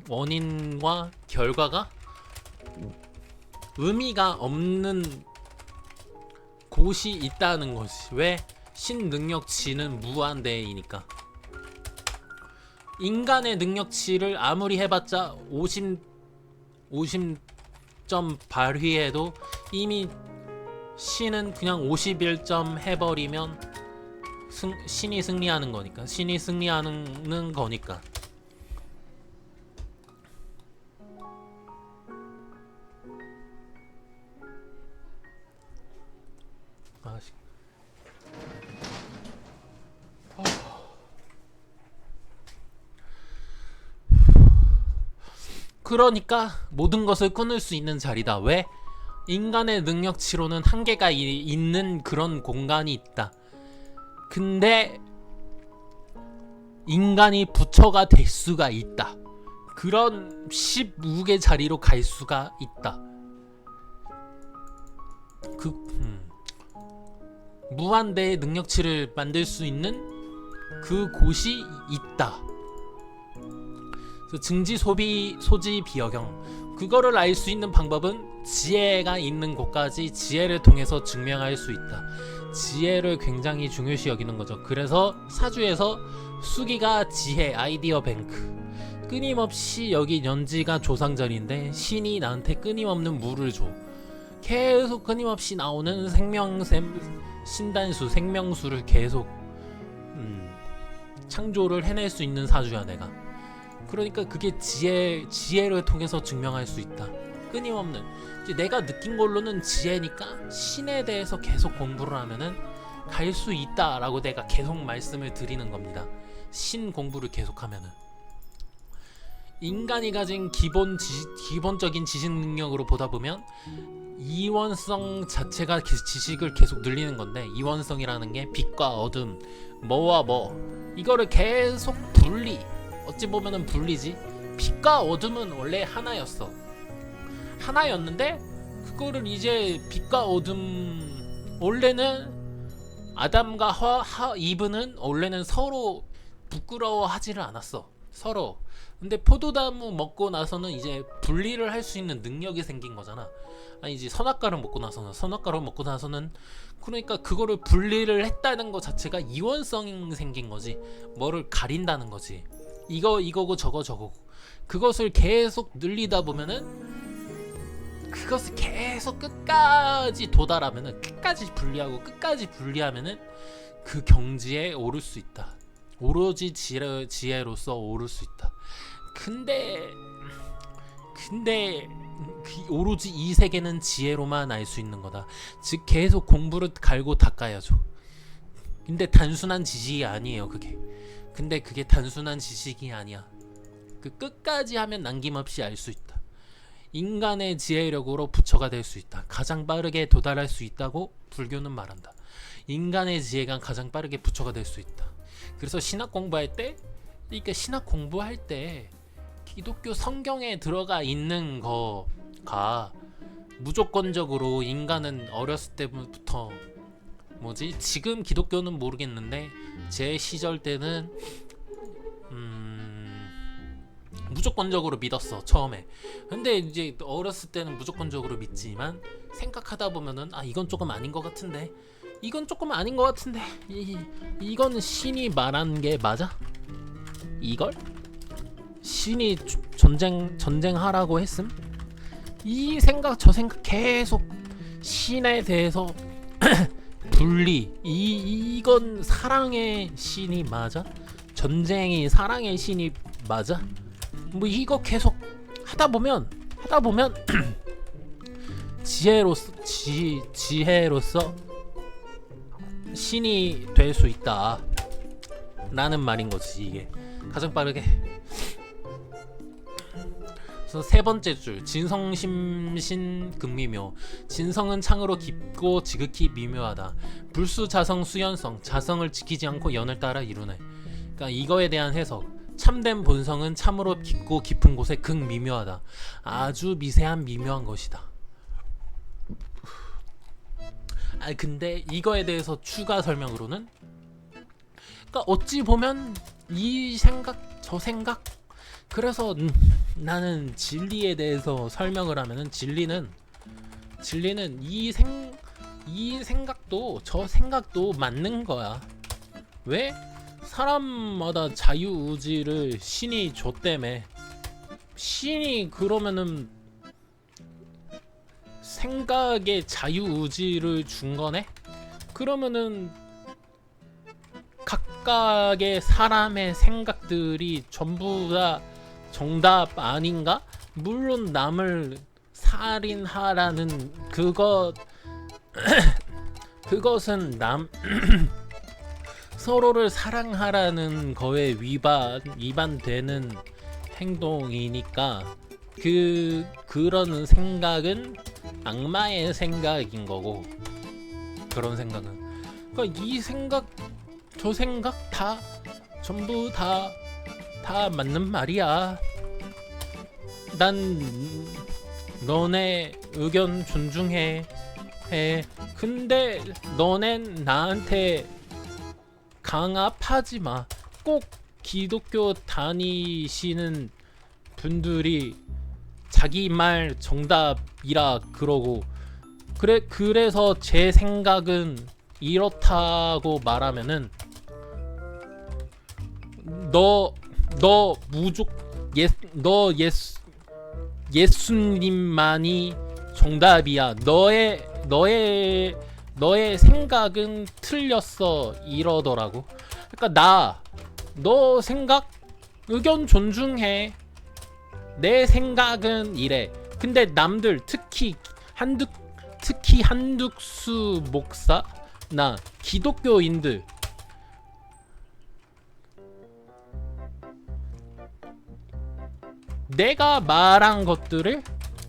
원인과 결과가 의미가 없는 곳이 있다는 것이. 왜? 신능력치는 무한대이니까. 인간의 능력치를 아무리 해봤자 50점 발휘해도 이미 신은 그냥 51점 해버리면 신이 승리하는 거니까. 그러니까 모든 것을 끊을 수 있는 자리다. 왜? 인간의 능력치로는 한계가 있는 그런 공간이 있다. 근데 인간이 부처가 될 수가 있다. 그런 15개 자리로 갈 수가 있다. 무한대의 능력치를 만들 수 있는 그 곳이 있다. 증지 소지 비어경. 그거를 알 수 있는 방법은 지혜가 있는 곳까지 지혜를 통해서 증명할 수 있다. 지혜를 굉장히 중요시 여기는 거죠. 그래서 사주에서 수기가 지혜 아이디어 뱅크. 끊임없이 여기 연지가 조상절인데 신이 나한테 끊임없는 물을 줘. 계속 끊임없이 나오는 신단수, 생명수를 계속 창조를 해낼 수 있는 사주야 내가. 그러니까 그게 지혜를 통해서 증명할 수 있다. 끊임없는. 이제 내가 느낀 걸로는 지혜니까 신에 대해서 계속 공부를 하면은 갈 수 있다라고 내가 계속 말씀을 드리는 겁니다. 신 공부를 계속하면은. 인간이 가진 기본적인 지식 능력으로 보다 보면 이원성 자체가 지식을 계속 늘리는 건데, 이원성이라는 게 빛과 어둠, 뭐와 뭐, 이거를 계속 어찌 보면은 분리지. 빛과 어둠은 원래 하나였는데 그거를 이제 빛과 어둠, 원래는 아담과 이브는 원래는 서로 부끄러워하지를 않았어, 서로. 근데 포도나무 먹고 나서는 이제 분리를 할 수 있는 능력이 생긴 거잖아. 아니지, 선악과를 먹고 나서는 그러니까 그거를 분리를 했다는 것 자체가 이원성이 생긴 거지. 뭐를 가린다는 거지. 이거고 저거고. 그것을 계속 늘리다 보면은, 그것을 계속 끝까지 도달하면은, 끝까지 분리하면은 그 경지에 오를 수 있다. 오로지 지혜로서 오를 수 있다. 근데 오로지 이 세계는 지혜로만 알 수 있는 거다. 즉 계속 공부를 갈고 닦아야죠. 근데 단순한 지식이 아니에요, 그게. 근데 그게 단순한 지식이 아니야. 그 끝까지 하면 남김없이 알 수 있다. 인간의 지혜력으로 부처가 될 수 있다. 가장 빠르게 도달할 수 있다고 불교는 말한다. 인간의 지혜가 가장 빠르게 부처가 될 수 있다. 그래서 신학 공부할 때 기독교 성경에 들어가 있는 거가 무조건적으로 인간은 어렸을 때부터 지금 기독교는 모르겠는데 제 시절 때는 무조건적으로 믿었어, 처음에. 근데 이제 어렸을 때는 무조건적으로 믿지만 생각하다 보면은 이건 조금 아닌 것 같은데, 이건 조금 아닌 것 같은데, 이건 신이 말한 게 맞아? 이걸? 신이 전쟁하라고 했음? 이 생각 저 생각 계속 신에 대해서 분리, 이건 사랑의 신이 맞아? 전쟁이 사랑의 신이 맞아? 이거 계속 하다 보면 지혜로서 신이 될 수 있다 라는 말인 거지, 이게. 가장 빠르게. 그래서 세 번째 줄, 진성심신 극미묘. 진성은 창으로 깊고 지극히 미묘하다. 불수자성 수연성, 자성을 지키지 않고 연을 따라 이루네. 그러니까 이거에 대한 해석, 참된 본성은 참으로 깊고 깊은 곳에 극미묘하다. 아주 미세한 미묘한 것이다. 근데 이거에 대해서 추가 설명으로는, 그러니까 어찌 보면 이 생각 저 생각, 그래서 나는 진리에 대해서 설명을 하면은 진리는 이 생각도 저 생각도 맞는 거야. 왜? 사람마다 자유의지를 신이 줬다며. 신이 그러면은 생각에 자유의지를 준 거네? 그러면은 각각의 사람의 생각들이 전부 다 정답 아닌가? 물론 남을 살인하라는 그것은 서로를 사랑하라는 거에 위반되는 행동이니까 그런 생각은 악마의 생각인 거고, 그런 생각은, 그러니까 이 생각 저 생각 다 전부 다 맞는 말이야. 난 너네 의견 존중해. 근데 너넨 나한테 강압하지 마. 꼭 기독교 다니시는 분들이 자기 말 정답이라 그러고, 그래서 제 생각은 이렇다고 말하면은 너 예수님만이 정답이야. 너의 생각은 틀렸어, 이러더라고. 그러니까 너 생각 의견 존중해. 내 생각은 이래. 근데 남들 특히 한둑수 목사나 기독교인들, 내가 말한 것들을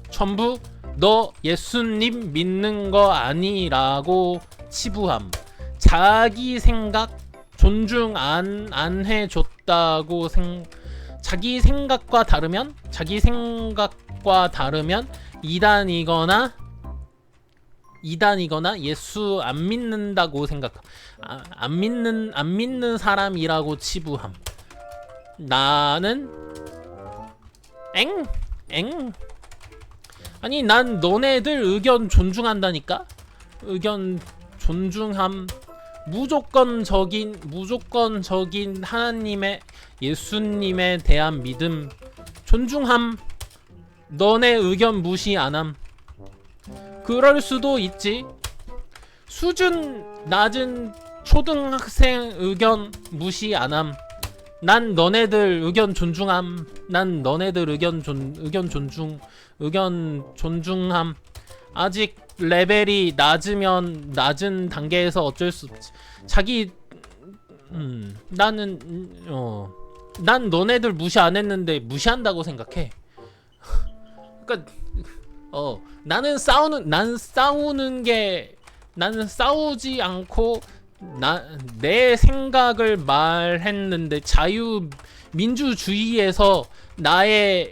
전부 너 예수님 믿는 거 아니라고 치부함. 자기 생각 존중 안 해줬다고 자기 생각과 다르면 이단이거나 예수 안 믿는다고 안 믿는 사람이라고 치부함. 나는 아니 난 너네들 의견 존중한다니까. 의견 존중함. 무조건적인 하나님의 예수님에 대한 믿음 존중함. 너네 의견 무시 안함. 그럴 수도 있지. 수준 낮은 초등학생 의견 무시 안함. 난 너네들 의견 존중함. 난 너네들 의견 존중함. 아직 레벨이 낮은 단계에서 어쩔 수 없지. 난 너네들 무시 안 했는데 무시한다고 생각해. 그러니까 나는 싸우지 않고 내 생각을 말했는데 민주주의에서 나의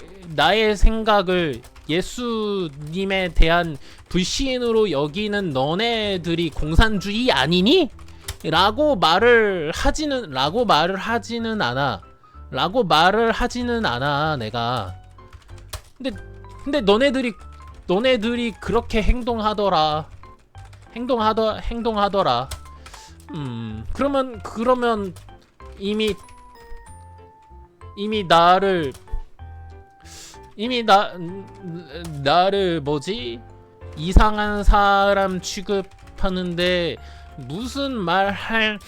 생각을 예수님에 대한 불신으로 여기는 너네들이 공산주의 아니니? 라고 말을 하지는 않아 내가. 근데 너네들이 그렇게 행동하더라. 그러면 이미 나를 뭐지? 이상한 사람 취급하는데 무슨 말을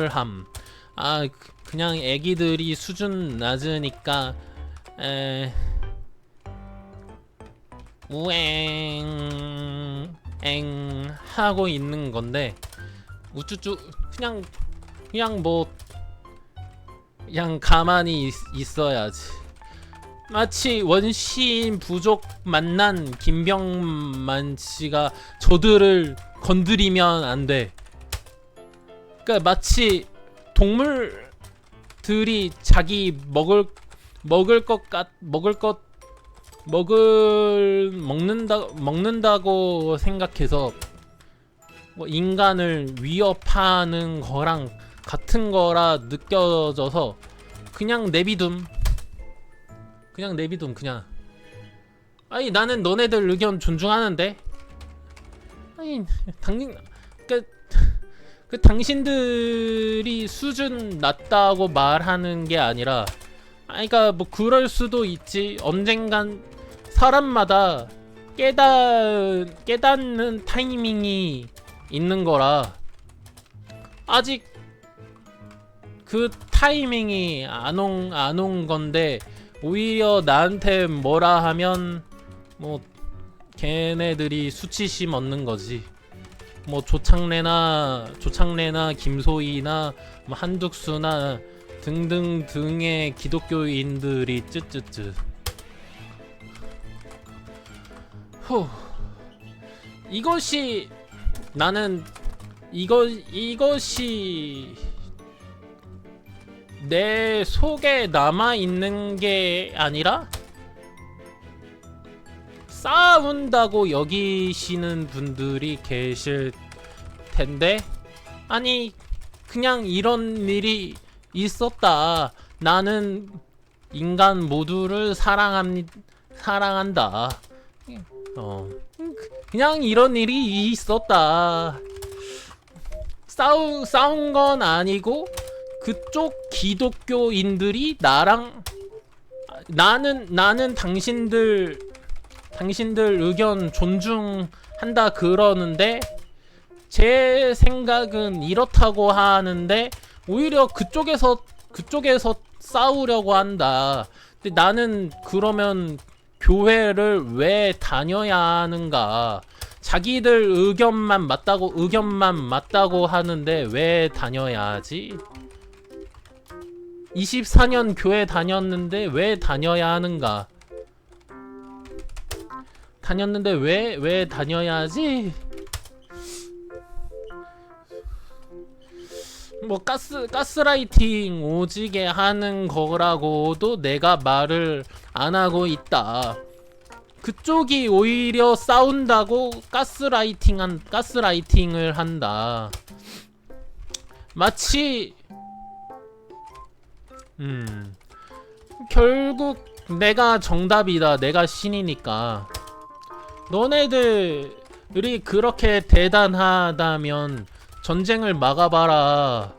함. 그냥 애기들이 수준 낮으니까 우엥 하고 있는 건데 우쭈쭈 그냥 가만히 있어야지. 마치 원시인 부족 만난 김병만 씨가 저들을 건드리면 안 돼. 그러니까 마치 동물들이 자기 먹는다고 생각해서 뭐 인간을 위협하는 거랑 같은 거라 느껴져서 그냥 내비둠. 아니 나는 너네들 의견 존중하는데. 아니 당신들이 수준 낮다고 말하는 게 아니라, 그러니까 뭐 그럴 수도 있지. 언젠간 사람마다 깨닫는 타이밍이 있는 거라 아직 그 타이밍이 안 온 건데, 오히려 나한테 뭐라 하면 뭐 걔네들이 수치심 얻는 거지. 뭐 조창래나 김소희나 뭐 한둑수나 등등등의 기독교인들이 쯔쯔쯔. 이것이 내 속에 남아있는 게 아니라 싸운다고 여기시는 분들이 계실 텐데, 아니 그냥 이런 일이 있었다. 나는 인간 모두를 사랑한다. 그냥 이런 일이 있었다. 싸운 건 아니고 그쪽 기독교인들이 나는 당신들 의견 존중한다 그러는데 제 생각은 이렇다고 하는데 오히려 그쪽에서 싸우려고 한다. 근데 나는 그러면 교회를 왜 다녀야 하는가? 자기들 의견만 맞다고 하는데 왜 다녀야 하지? 24년 교회 다녔는데 왜 다녀야 하는가? 다녔는데 왜 다녀야 하지? 뭐 가스라이팅 오지게 하는 거라고도 내가 말을 안 하고 있다. 그쪽이 오히려 싸운다고 가스라이팅을 한다. 마치 결국 내가 정답이다. 내가 신이니까. 너네들이 그렇게 대단하다면 전쟁을 막아봐라.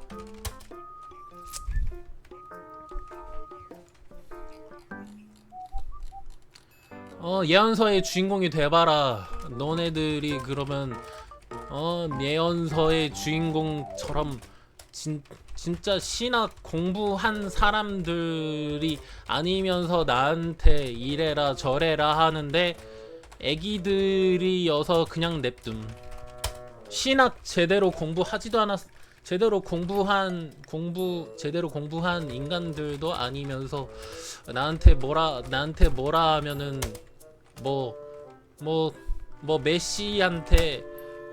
예언서의 주인공이 돼봐라. 너네들이 그러면 예언서의 주인공처럼 진짜 신학 공부한 사람들이 아니면서 나한테 이래라 저래라 하는데 애기들이어서 그냥 냅둠. 신학 제대로 공부하지도 않았. 제대로 공부한 인간들도 아니면서 나한테 뭐라 하면은 뭐 메시한테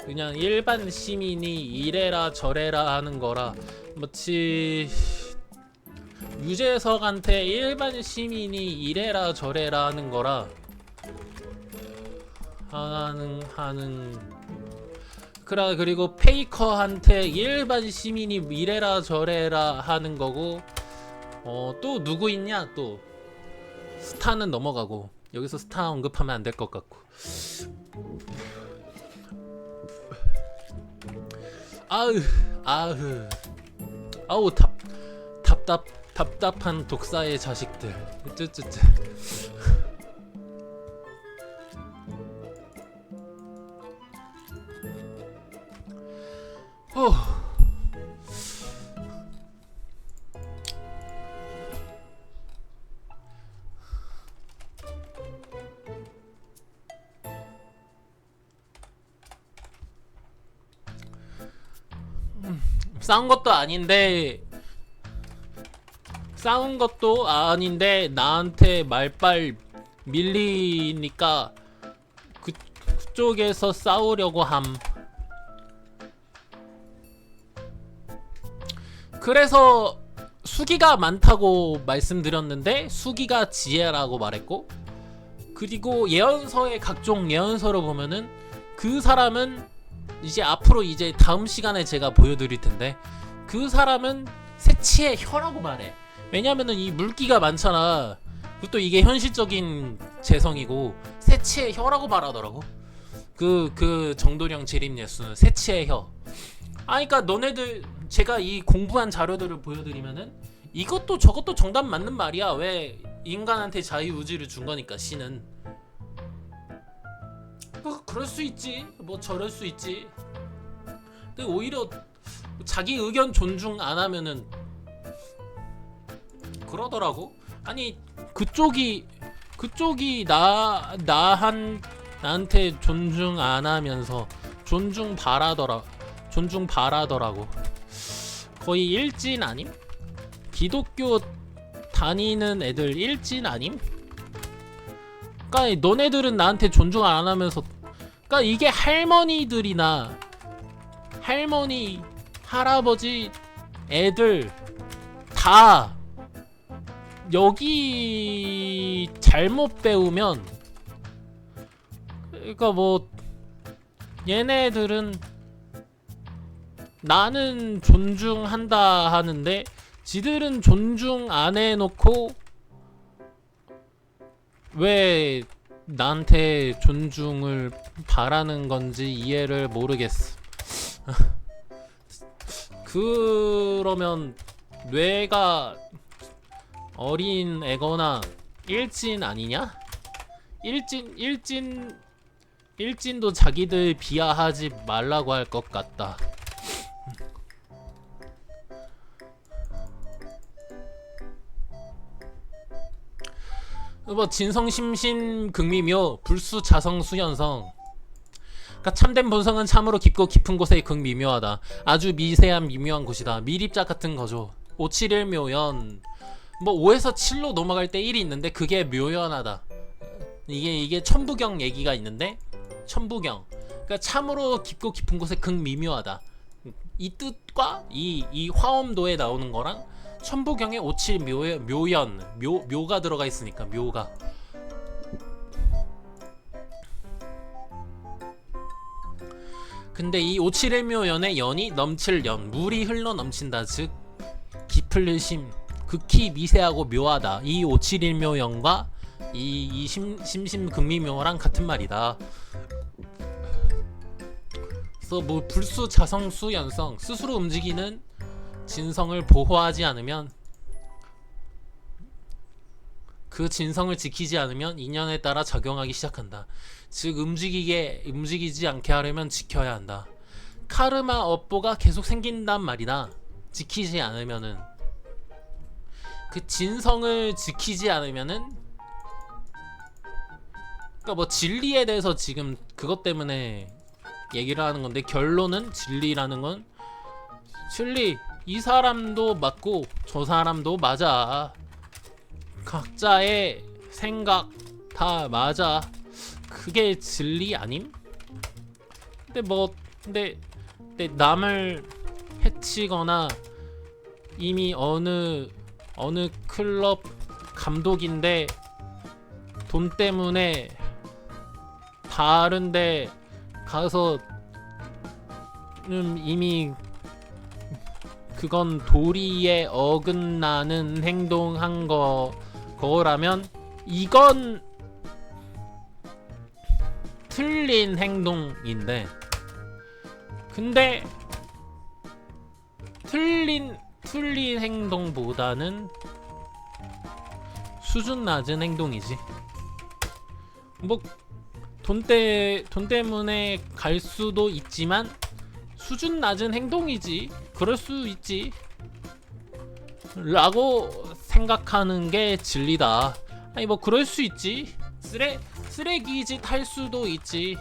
그냥 일반 시민이 이래라 저래라 하는 거라. 마치 유재석한테 일반 시민이 이래라 저래라 하는 거라 하는. 그리고 페이커한테 일반 시민이 이래라 저래라 하는 거고. 또 누구 있냐. 또 스타는 넘어가고. 여기서 스타 언급하면 안 될 것 같고. 아우 답답한 독사의 자식들. 쯔쯔쯔. 싸운 것도 아닌데 나한테 말빨 밀리니까 그쪽에서 싸우려고 함. 그래서 수기가 많다고 말씀드렸는데 수기가 지혜라고 말했고, 그리고 예언서의 각종 예언서를 보면은 그 사람은 이제 앞으로 이제 다음 시간에 제가 보여드릴 텐데 그 사람은 새치의 혀라고 말해. 왜냐면은 이 물기가 많잖아. 그것도 이게 현실적인 재성이고 새치의 혀라고 말하더라고. 그 정도령 재림예수는 새치의 혀. 그러니까 너네들 제가 이 공부한 자료들을 보여드리면은 이것도 저것도 정답 맞는 말이야. 왜 인간한테 자유의지를 준 거니까 신은. 그럴 수 있지. 뭐 저럴 수 있지. 근데 오히려 자기 의견 존중 안 하면은 그러더라고. 아니 그쪽이 나한테 존중 안 하면서 존중 바라더라고. 거의 일진 아님? 기독교 다니는 애들 일진 아님? 그러니까 너네들은 나한테 존중 안 하면서, 그러니까 이게 할머니들이나 할머니, 할아버지, 애들 다 여기 잘못 배우면, 그러니까 뭐 얘네들은 나는 존중한다 하는데 지들은 존중 안 해놓고 왜 나한테 존중을 바라는 건지 이해를 모르겠어. 그러면 뇌가 어린 애거나 일진 아니냐? 일진도 자기들 비하하지 말라고 할 것 같다. 뭐 진성심신 극미묘 불수자성수연성. 그러니까 참된 본성은 참으로 깊고 깊은 곳에 극미묘하다. 아주 미세한 미묘한 곳이다. 밀입자 같은 거죠. 571묘연. 뭐 5에서 7로 넘어갈 때 1이 있는데 그게 묘연하다. 이게 천부경 얘기가 있는데, 천부경. 그러니까 참으로 깊고 깊은 곳에 극미묘하다. 이 뜻과 이 화엄도에 나오는 거랑 천부경에 오칠 묘가 들어가 있으니까 묘가. 근데 이 오칠일묘연의 연이 넘칠 연, 물이 흘러 넘친다. 즉 깊을심, 극히 미세하고 묘하다. 이 오칠일묘연과 이 심심극미묘랑 같은 말이다. 그래서 뭐 불수, 자성수, 연성, 스스로 움직이는 진성을 보호하지 않으면, 그 진성을 지키지 않으면 인연에 따라 작용하기 시작한다. 즉 움직이지 않게 하려면 지켜야 한다. 카르마 업보가 계속 생긴단 말이다. 지키지 않으면은, 그 진성을 지키지 않으면은, 그러니까 뭐 진리에 대해서 지금 그것 때문에 얘기를 하는 건데, 결론은 진리라는 건 진리. 이 사람도 맞고 저 사람도 맞아. 각자의 생각 다 맞아. 그게 진리 아님? 근데 남을 해치거나 이미 어느 클럽 감독인데 돈 때문에 다른데 가서 이미 그건 도리에 어긋나는 행동한 거라면 이건 틀린 행동인데, 근데 틀린 행동보다는 수준 낮은 행동이지. 뭐 돈 때문에 갈 수도 있지만 수준 낮은 행동이지. 그럴 수 있지 라고 생각하는 게 진리다. 아니 뭐 그럴 수 있지. 쓰레기짓 할 수도 있지.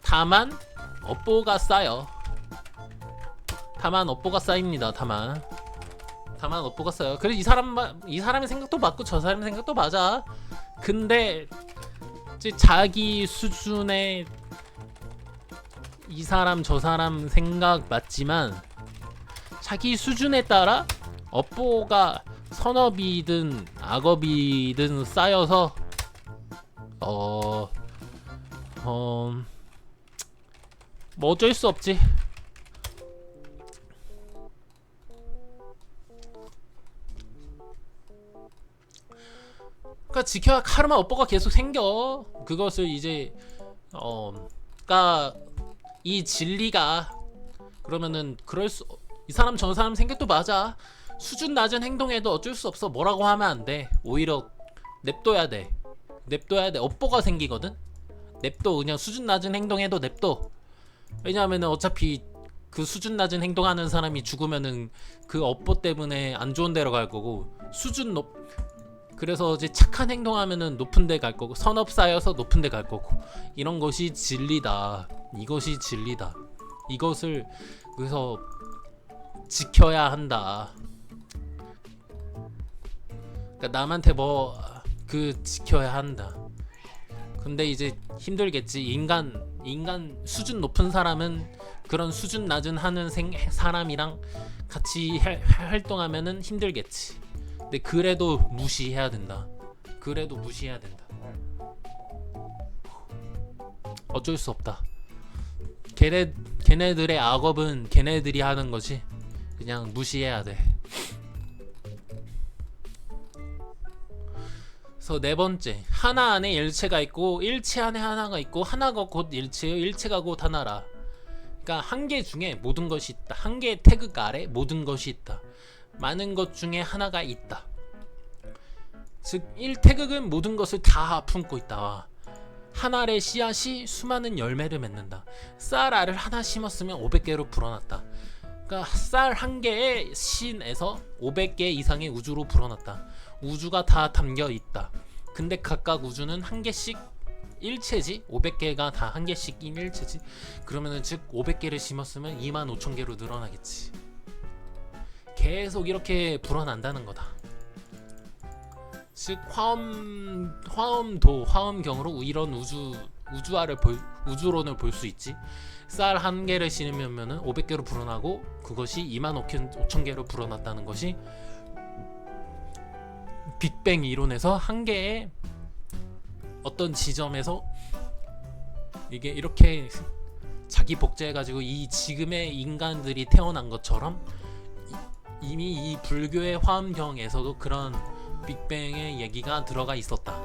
다만 업보가 쌓여. 다만 업보가 쌓입니다. 다만 업보가 쌓여. 그래서 이 사람의 생각도 맞고 저 사람의 생각도 맞아. 근데 이제 자기 수준의 이 사람 저 사람 생각 맞지만 자기 수준에 따라 업보가 선업이든 악업이든 쌓여서 뭐 어쩔 수 없지. 그러니까 지켜야 카르마 업보가 계속 생겨. 그것을 이제 그러니까 이 진리가 그러면은 이 사람 저 사람 생각도 맞아. 수준 낮은 행동에도 어쩔 수 없어. 뭐라고 하면 안 돼. 오히려 냅둬야 돼. 업보가 생기거든. 냅둬. 그냥 수준 낮은 행동해도 냅둬. 왜냐하면은 어차피 그 수준 낮은 행동하는 사람이 죽으면은 그 업보 때문에 안 좋은 데로 갈 거고, 그래서 이제 착한 행동하면은 높은 데 갈 거고, 선업 쌓여서 높은 데 갈 거고, 이런 것이 진리다. 이것이 진리다. 이것을 그래서 지켜야 한다. 그러니까 남한테 지켜야 한다. 근데 이제 힘들겠지. 인간 수준 높은 사람은 그런 수준 낮은 하는 사람이랑 같이 활동하면은 힘들겠지. 근데 그래도 무시해야 된다. 어쩔 수 없다. 걔네들의 악업은 걔네들이 하는 거지. 그냥 무시해야 돼. 그래서 네 번째, 하나 안에 일체가 있고 일체 안에 하나가 있고 하나가 곧 일체요 일체가 곧 하나라. 그러니까 한 개 중에 모든 것이 있다. 한 개의 태극 아래 모든 것이 있다. 많은 것 중에 하나가 있다. 즉 1태극은 모든 것을 다 품고 있다. 한 알의 씨앗이 수많은 열매를 맺는다. 쌀 알을 하나 심었으면 500개로 불어났다. 그러니까 쌀 한 개의 신에서 500개 이상의 우주로 불어났다. 우주가 다 담겨 있다. 근데 각각 우주는 한 개씩 일체지. 500개가 다 한 개씩인 일체지. 그러면은 즉 500개를 심었으면 25,000개로 늘어나겠지. 계속 이렇게 불어난다는 거다. 즉 화엄경으로 이런 우주론을 볼 수 있지. 쌀 한 개를 심으면은 500개로 불어나고 그것이 25,000개로 불어났다는 것이 빅뱅 이론에서 한 개의 어떤 지점에서 이게 이렇게 자기 복제해가지고 이 지금의 인간들이 태어난 것처럼 이미 이 불교의 화엄경에서도 그런 빅뱅의 얘기가 들어가 있었다.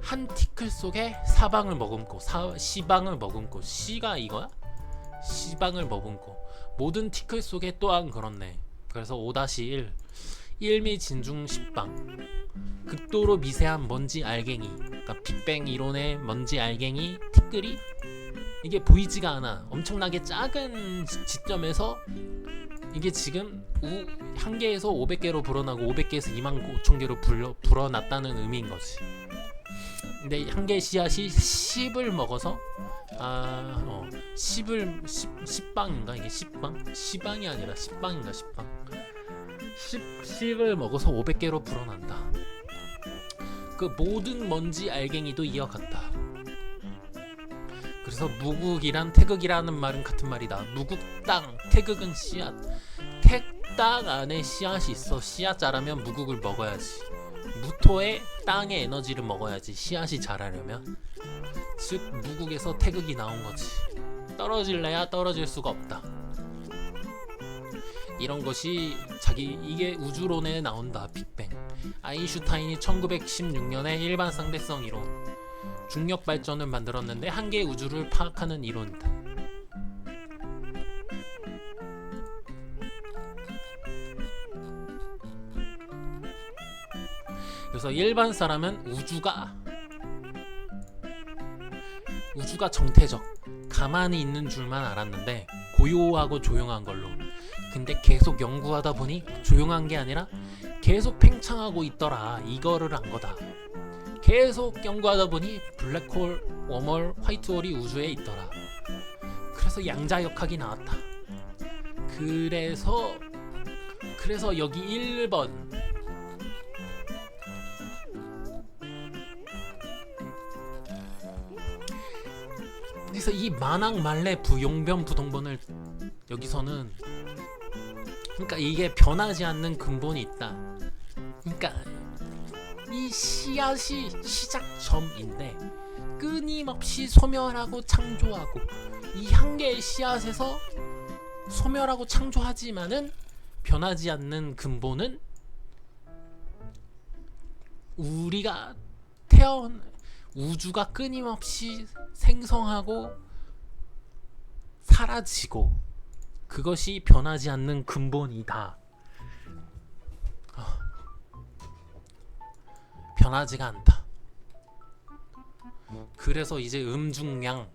한 티클 속에 사방을 머금고 시방을 머금고 시가 이거야? 시방을 머금고 모든 티클 속에 또한 그렇네. 그래서 5-1 일미진중 십방 극도로 미세한 먼지 알갱이, 그러니까 빅뱅 이론의 먼지 알갱이 티끌이 이게 보이지가 않아. 엄청나게 작은 지점에서 이게 지금 한 개에서 500개로 불어나고 500개에서 25,000개로 불어났다는 의미인 거지. 근데 한 개의 씨앗이 10을 먹어서 10방인가 이게 10방? 시방이 아니라 10방인가 10방 10을 먹어서 500개로 불어난다. 그 모든 먼지 알갱이도 이어갔다. 그래서 무국이란 태극이라는 말은 같은 말이다. 무국 땅, 태극은 씨앗. 땅 안에 씨앗이 있어. 씨앗 자라면 무국을 먹어야지. 무토의 땅의 에너지를 먹어야지 씨앗이 자라려면. 즉 무국에서 태극이 나온 거지. 떨어질래야 떨어질 수가 없다. 이런 것이 이게 우주론에 나온다. 빅뱅. 아인슈타인이 1916년에 일반 상대성 이론, 중력 발전을 만들었는데 한 개의 우주를 파악하는 이론이다. 그래서 일반 사람은 우주가 정태적, 가만히 있는 줄만 알았는데 고요하고 조용한 걸로. 근데 계속 연구하다 보니 조용한 게 아니라 계속 팽창하고 있더라. 이거를 안 거다. 계속 연구하다 보니 블랙홀, 웜홀, 화이트홀이 우주에 있더라. 그래서 양자역학이 나왔다. 그래서 여기 1번 그래서 이 만왕말래 부용변 부동본을 여기서는, 그러니까 이게 변하지 않는 근본이 있다. 그러니까 이 씨앗이 시작점인데 끊임없이 소멸하고 창조하고 이 한 개의 씨앗에서 소멸하고 창조하지만은 변하지 않는 근본은 우리가 우주가 끊임없이 생성하고 사라지고 그것이 변하지 않는 근본이다. 변하지가 않다. 그래서 이제 음중양,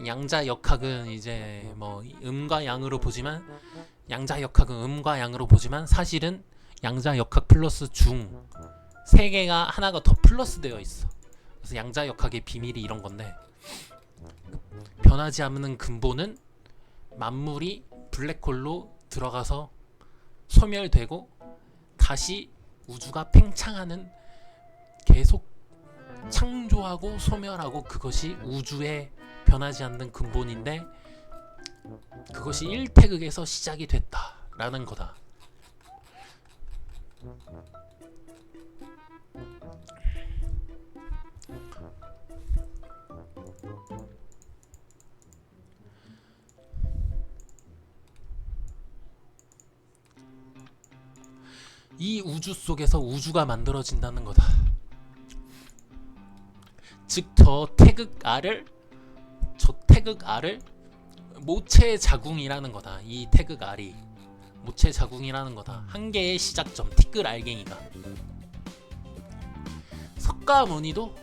양자역학은 이제 뭐 음과 양으로 보지만, 양자역학은 음과 양으로 보지만 사실은 양자역학 플러스 중 세 개가 하나가 더 플러스 되어 있어. 그래서 양자역학의 비밀이 이런 건데, 변하지 않는 근본은 만물이 블랙홀로 들어가서 소멸되고 다시 우주가 팽창하는, 계속 창조하고 소멸하고, 그것이 우주의 변하지 않는 근본인데 그것이 1태극에서 시작이 됐다라는 거다. 이 우주 속에서 우주가 만들어진다는 거다. 즉 저 태극 R을 모체 자궁이라는 거다. 이 태극 R이 모체 자궁이라는 거다. 한 개의 시작점, 티끌 알갱이가. 석가모니도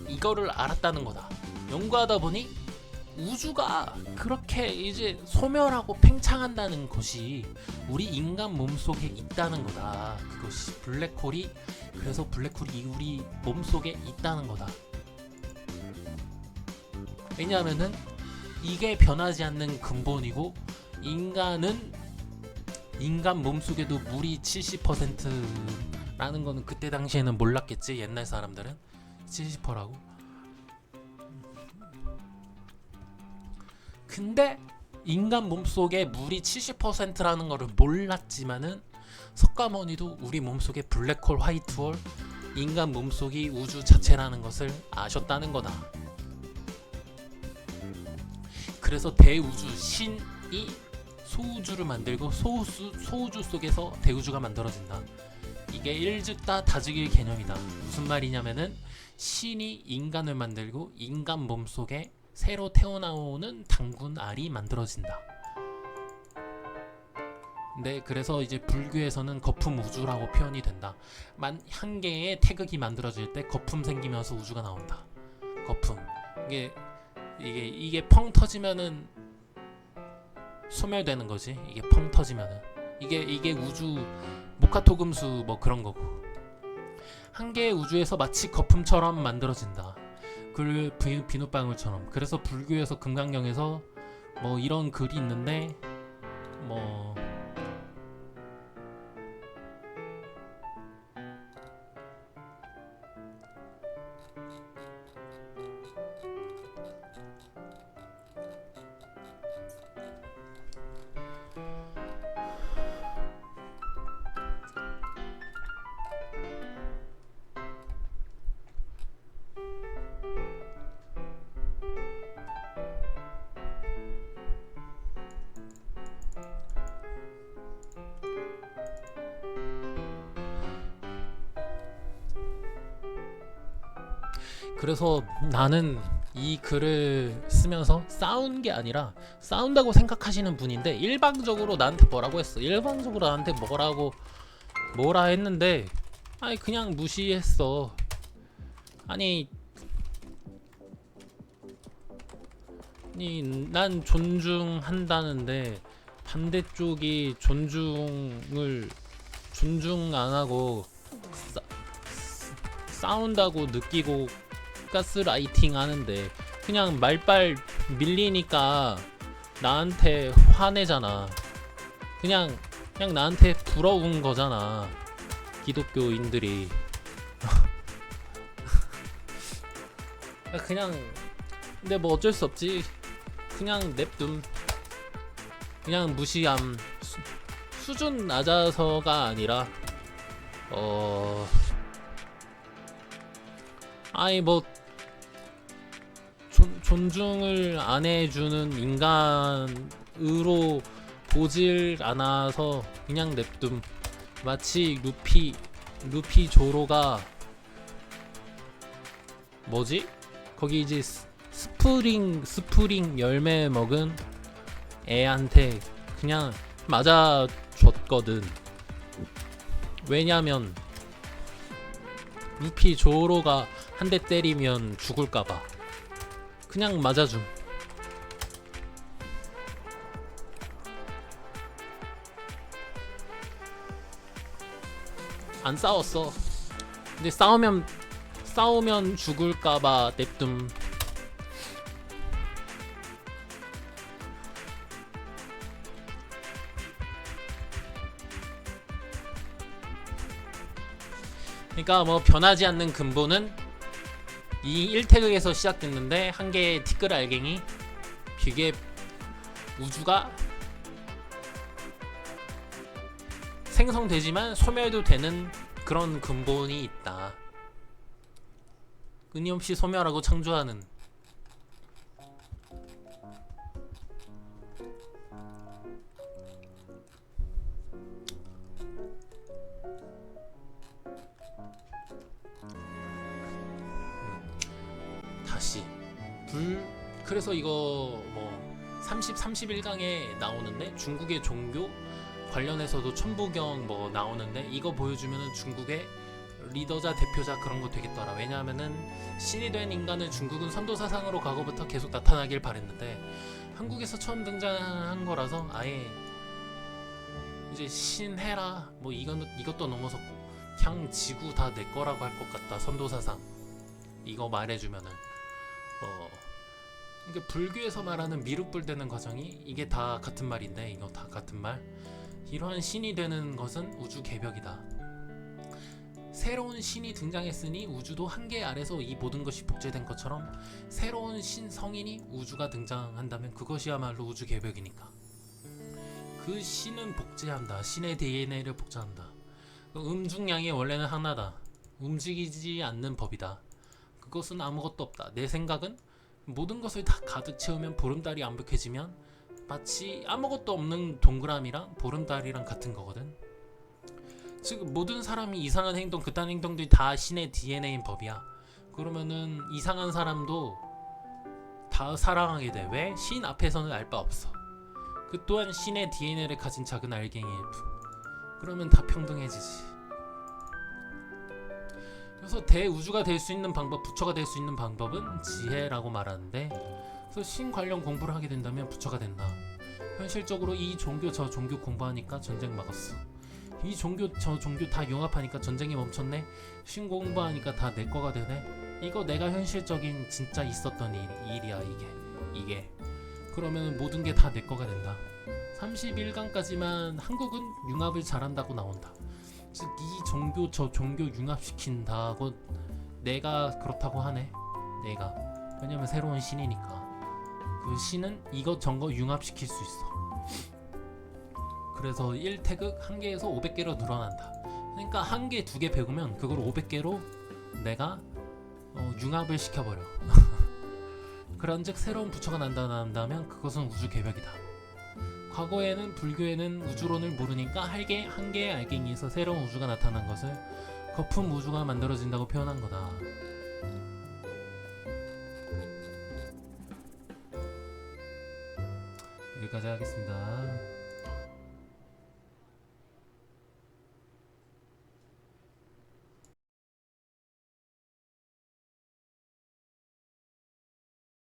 이거를 알았다는 거다. 연구하다 보니 우주가 그렇게 이제 소멸하고 팽창한다는 것이 우리 인간 몸속에 있다는 거다. 그것이 블랙홀이, 그래서 블랙홀이 우리 몸속에 있다는 거다. 왜냐하면은 이게 변하지 않는 근본이고, 인간 몸속에도 물이 70%라는 거는 그때 당시에는 몰랐겠지. 옛날 사람들은 70%라고. 근데 인간 몸속에 물이 70%라는 거를 몰랐지만은 석가모니도 우리 몸속에 블랙홀, 화이트홀, 인간 몸속이 우주 자체라는 것을 아셨다는 거다. 그래서 대우주 신이 소우주를 만들고 소우주 속에서 대우주가 만들어진다. 이게 일즉다 다즉일 개념이다. 무슨 말이냐면은 신이 인간을 만들고 인간 몸속에 새로 태어나오는 단군 알이 만들어진다. 네, 그래서 이제 불교에서는 거품 우주라고 표현이 된다. 한 개의 태극이 만들어질 때 거품 생기면서 우주가 나온다. 거품. 이게 펑 터지면은 소멸되는 거지. 이게 펑 터지면은 이게 우주 모카토금수 뭐 그런 거고. 한 개의 우주에서 마치 거품처럼 만들어진다. 그 비눗방울처럼. 그래서 불교에서 금강경에서 뭐 이런 글이 있는데 뭐 그래서 나는 이 글을 쓰면서 싸운 게 아니라 싸운다고 생각하시는 분인데 일방적으로 나한테 뭐라고 했어. 일방적으로 나한테 뭐라 했는데 아니 그냥 무시했어. 아니 난 존중한다는데 반대쪽이 존중 안 하고 싸운다고 느끼고 가스라이팅 하는데 그냥 말빨 밀리니까 나한테 화내잖아. 그냥 나한테 부러운 거잖아. 기독교인들이. 그냥 근데 뭐 어쩔 수 없지. 그냥 냅둠. 그냥 무시함. 수준 낮아서가 아니라 아니 뭐 존중을 안 해주는 인간으로 보질 않아서 그냥 냅둠. 마치 루피 조로가 뭐지? 거기 이제 스프링 열매 먹은 애한테 그냥 맞아줬거든. 왜냐면 루피 조로가 한 대 때리면 죽을까봐 그냥 맞아줌. 안 싸웠어. 근데 싸우면 죽을까봐 냅둠. 그러니까 뭐 변하지 않는 근본은 이 1태극에서 시작됐는데 한 개의 티끌 알갱이 그게 우주가 생성되지만 소멸도 되는 그런 근본이 있다. 끊임없이 소멸하고 창조하는. 다시 그래서 이거 뭐 31강에 나오는데 중국의 종교 관련해서도 천부경 뭐 나오는데 이거 보여주면은 중국의 리더자 대표자 그런 거 되겠더라. 왜냐하면은 신이 된 인간은 중국은 선도사상으로 과거부터 계속 나타나길 바랬는데 한국에서 처음 등장한 거라서 아예 이제 신해라 뭐 이것도 넘어섰고 그냥 지구 다 내 거라고 할 것 같다. 선도사상 이거 말해주면은 그러니까 불교에서 말하는 미륵불 되는 과정이 이게 다 같은 말인데 이거 다 같은 말. 이러한 신이 되는 것은 우주 개벽이다. 새로운 신이 등장했으니 우주도 한계 아래서 이 모든 것이 복제된 것처럼 새로운 신 성인이 우주가 등장한다면 그것이야말로 우주 개벽이니까. 그 신은 복제한다. 신의 DNA를 복제한다. 음중량이 원래는 하나다. 움직이지 않는 법이다. 그것은 아무것도 없다. 내 생각은 모든 것을 다 가득 채우면 보름달이 완벽해지면 마치 아무것도 없는 동그라미랑 보름달이랑 같은 거거든. 즉 모든 사람이 이상한 행동, 그딴 행동들이 다 신의 DNA인 법이야. 그러면은 이상한 사람도 다 사랑하게 돼. 왜? 신 앞에서는 알 바 없어. 그 또한 신의 DNA를 가진 작은 알갱이 F. 그러면 다 평등해지지. 그래서 대우주가 될 수 있는 방법, 부처가 될 수 있는 방법은 지혜라고 말하는데, 그래서 신 관련 공부를 하게 된다면 부처가 된다. 현실적으로 이 종교 저 종교 공부하니까 전쟁 막았어. 이 종교 저 종교 다 융합하니까 전쟁이 멈췄네. 신 공부하니까 다 내 거가 되네. 이거 내가 현실적인 진짜 있었던 일이야 이게. 그러면 모든 게 다 내 거가 된다. 31강까지만 한국은 융합을 잘한다고 나온다. 즉 이 종교 저 종교 융합시킨다고 내가 그렇다고 하네. 내가. 왜냐면 새로운 신이니까. 그 신은 이것 저것 융합시킬 수 있어. 그래서 1태극 1개에서 500개로 늘어난다. 그러니까 1개, 2개 배우면 그걸 500개로 내가 융합을 시켜버려. 그런즉 새로운 부처가 난다면 그것은 우주 개벽이다. 과거에는 불교에는 우주론을 모르니까 한 개의 알갱이에서 새로운 우주가 나타난 것을 거품 우주가 만들어진다고 표현한 거다. 여기까지 하겠습니다.